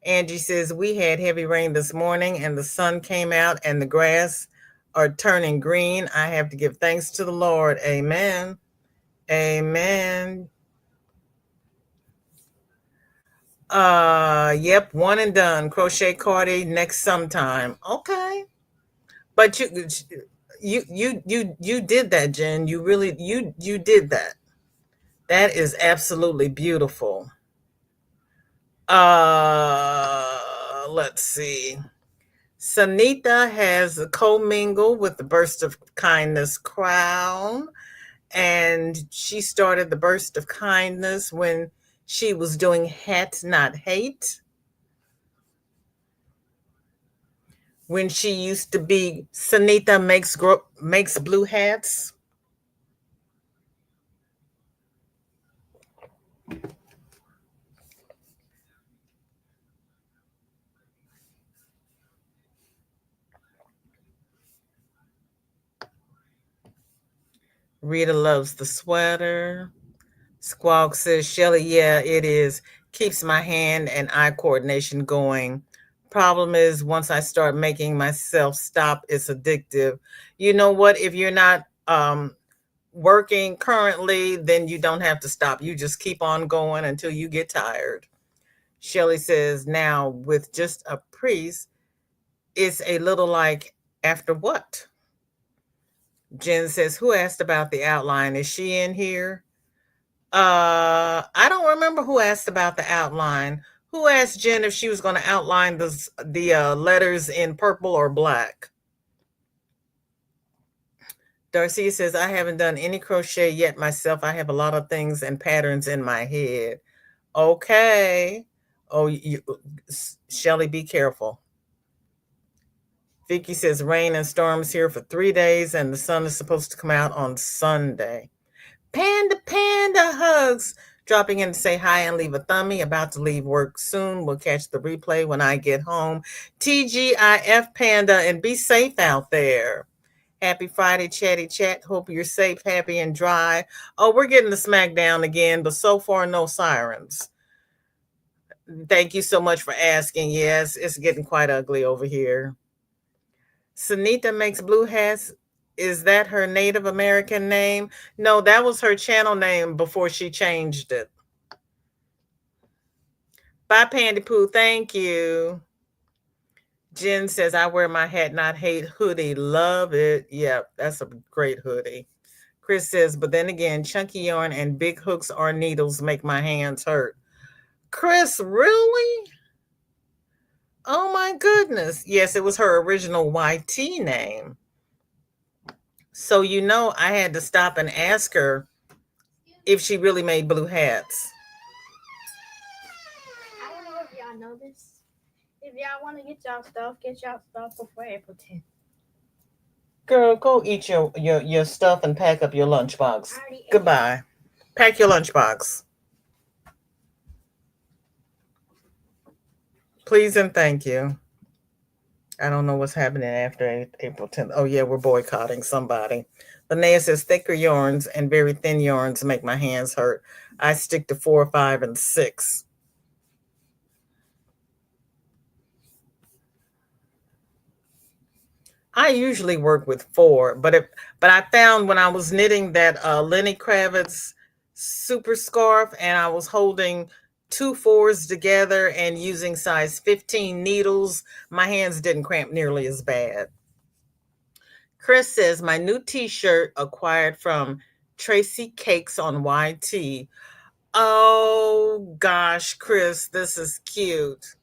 Angie says, we had heavy rain this morning and the sun came out and the grass are turning green. I have to give thanks to the Lord. Amen. Amen. Yep, one and done. Crochet Cardi next sometime. Okay. But you did that, Jen. You really you did that. That is absolutely beautiful. Let's see. Sanita has a co-mingle with the Burst of Kindness Crown, and she started the Burst of Kindness when she was doing Hat Not Hate, when she used to be Sanita makes blue hats. Rita loves the sweater. Squawk says, Shelly, yeah, it is. Keeps my hand and eye coordination going. Problem is, once I start making myself stop, it's addictive. You know what? If you're not working currently, then you don't have to stop. You just keep on going until you get tired. Shelly says, now with just a priest, it's a little like, after what? Jen says, who asked about the outline? Is she in here? I don't remember who asked about the outline. Who asked Jen if she was going to outline the letters in purple or black? Darcy says, I haven't done any crochet yet myself. I have a lot of things and patterns in my head. Okay. Oh, Shelly, be careful. Vicky says, rain and storms here for 3 days, and the sun is supposed to come out on Sunday. Panda hugs. Dropping in to say hi and leave a thumbie. About to leave work soon. We'll catch the replay when I get home. TGIF Panda, and be safe out there. Happy Friday, chatty chat. Hope you're safe, happy, and dry. Oh, we're getting the smackdown again, but so far, no sirens. Thank you so much for asking. Yes, it's getting quite ugly over here. Sunita makes blue hats. Is that her Native American name? No, that was her channel name before she changed it. Bye, Pandy Poo. Thank you. Jen says, I wear my hat, not hate hoodie. Love it. Yep, that's a great hoodie. Chris says, but then again, chunky yarn and big hooks or needles make my hands hurt. Chris, really? Oh my goodness. Yes, it was her original YT name. So, I had to stop and ask her if she really made blue hats. I don't know if y'all know this. If y'all want to get y'all stuff before April 10th. Girl, go eat your stuff and pack up your lunchbox. Goodbye. Pack your lunchbox. Please and thank you. I don't know what's happening after April 10th. Oh, yeah, we're boycotting somebody. Linnea says thicker yarns and very thin yarns make my hands hurt. I stick to 4, 5, and 6. I usually work with 4, but I found when I was knitting that Lenny Kravitz super scarf and I was holding 2 4s together and using size 15 needles, my hands didn't cramp nearly as bad. Chris says, my new t-shirt acquired from Tracy Cakes on YT. Oh gosh, Chris, this is cute.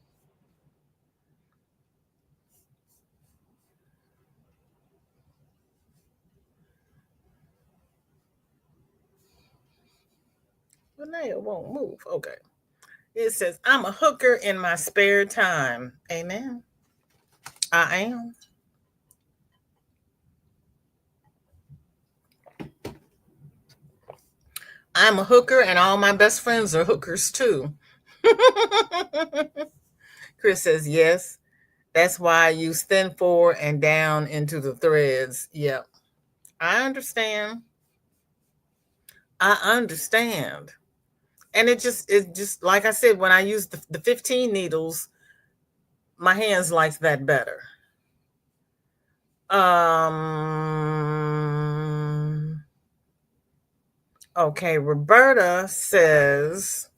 Linnea won't move. Okay. It says, I'm a hooker in my spare time. Amen. I am. I'm a hooker, and all my best friends are hookers too. Chris says, yes. That's why I use thin 4 and down into the threads. Yep. I understand. I understand. And it just like I said, when I use the 15 needles, my hands like that better. Okay, Roberta says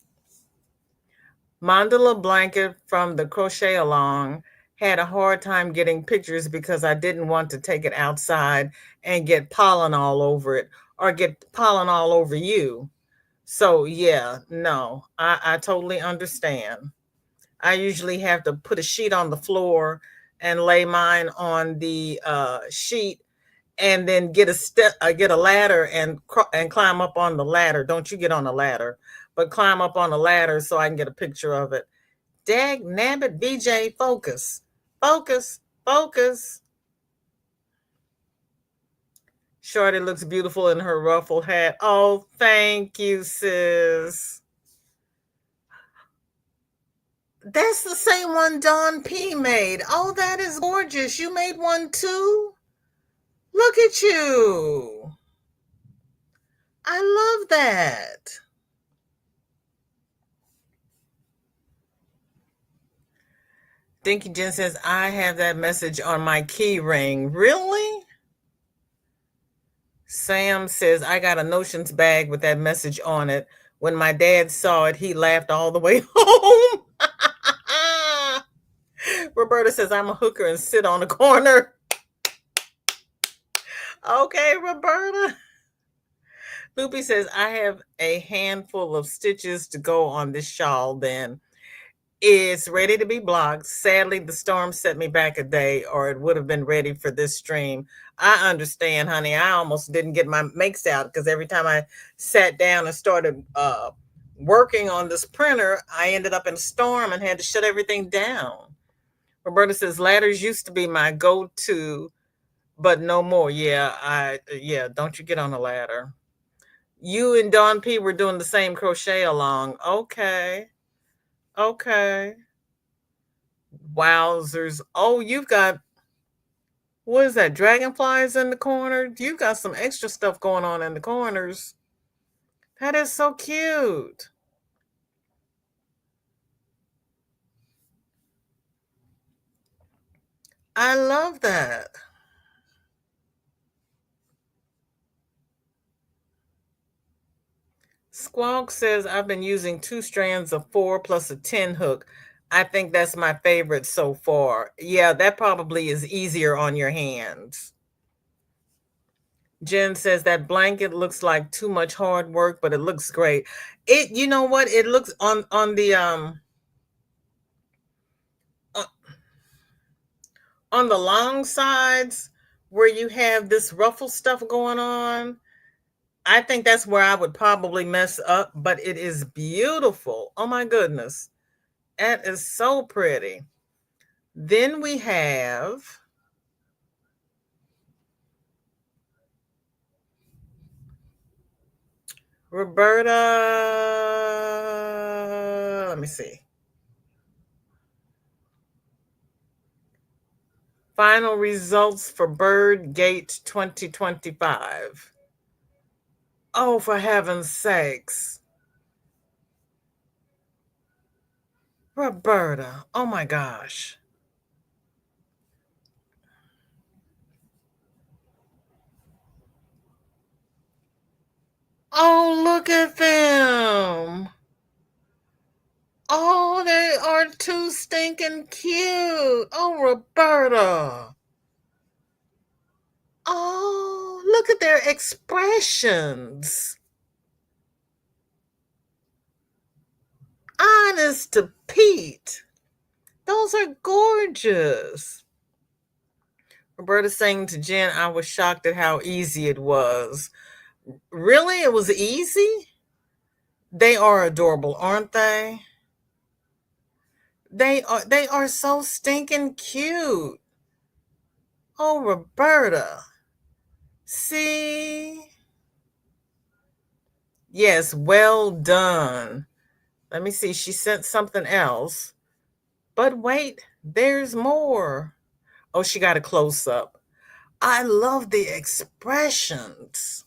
mandala blanket from the crochet along. Had a hard time getting pictures because I didn't want to take it outside and get pollen all over it or get pollen all over you. So yeah, no, I totally understand. I usually have to put a sheet on the floor and lay mine on the sheet, and then get a ladder and climb up on the ladder. Don't you get on the ladder, but climb up on the ladder so I can get a picture of it. Dag nabbit, BJ, focus, focus, focus. Shorty looks beautiful in her ruffled hat. Oh, thank you, sis. That's the same one Don P made. Oh, that is gorgeous. You made one too? Look at you. I love that. Dinky Jen says, I have that message on my key ring. Really? Sam says, I got a notions bag with that message on it. When my dad saw it, he laughed all the way home. Roberta says, I'm a hooker and sit on the corner. Okay, Roberta. Loopy says, I have a handful of stitches to go on this shawl then. It's ready to be blocked. Sadly, the storm set me back a day, or it would have been ready for this stream. I understand, honey. I almost didn't get my makes out because every time I sat down and started working on this printer, I ended up in a storm and had to shut everything down. Roberta says, ladders used to be my go-to, but no more. Yeah, don't you get on a ladder. You and Don P were doing the same crochet along. Okay. Okay. Wowzers. Oh, you've got, what is that? Dragonflies in the corner? You've got some extra stuff going on in the corners. That is so cute. I love that. Squawk says, I've been using 2 strands of 4 plus a 10 hook. I think that's my favorite so far. Yeah, that probably is easier on your hands. Jen says that blanket looks like too much hard work, but it looks great. It, you know what? It looks uh, on the long sides where you have this ruffle stuff going on. I think that's where I would probably mess up, but it is beautiful. Oh my goodness. That is so pretty. Then we have Roberta. Let me see. Final results for Bird Gate 2025. Oh, for heaven's sakes. Roberta. Oh my gosh. Oh, look at them. Oh, they are too stinking cute. Oh, Roberta. Oh, look at their expressions. Honest to Pete. Those are gorgeous. Roberta saying to Jen, I was shocked at how easy it was. Really? It was easy? They are adorable, aren't they? They are so stinking cute. Oh, Roberta. See? Yes, well done. Let me see. She sent something else. But wait, there's more. Oh, she got a close up. I love the expressions.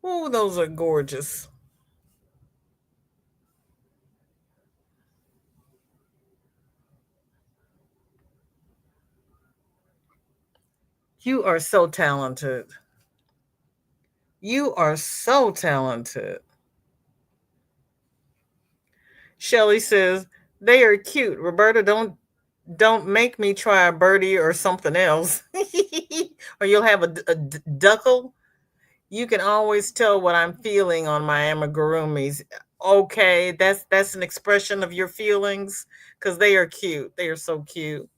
Oh, those are gorgeous. You are so talented. You are so talented. Shelly says, they are cute. Roberta, don't make me try a birdie or something else. Or you'll have a duckle. You can always tell what I'm feeling on my amigurumis. Okay, that's an expression of your feelings because they are cute. They are so cute.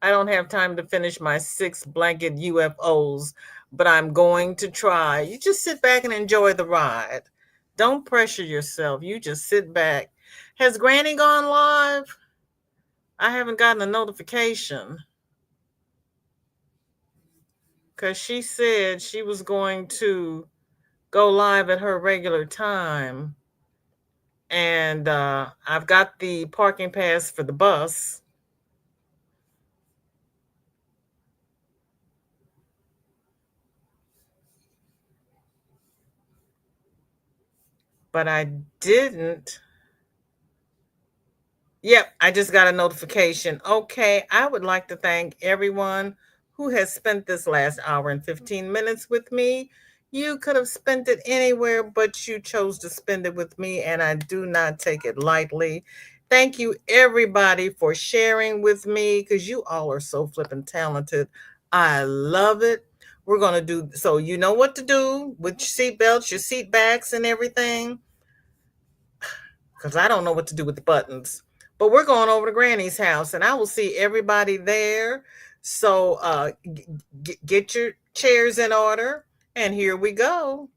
I don't have time to finish my 6 blanket UFOs, but I'm going to try. You just sit back and enjoy the ride. Don't pressure yourself. You just sit back. Has Granny gone live? I haven't gotten a notification because she said she was going to go live at her regular time. And I've got the parking pass for the bus. but I didn't. Yep, I just got a notification. Okay, I would like to thank everyone who has spent this last hour and 15 minutes with me. You could have spent it anywhere, but you chose to spend it with me, and I do not take it lightly. Thank you, everybody, for sharing with me because you all are so flippin' talented. I love it. We're going to do so. You know what to do with your seatbelts, your seat backs, and everything because I don't know what to do with the buttons. But we're going over to Granny's house, and I will see everybody there. So get your chairs in order, and here we go.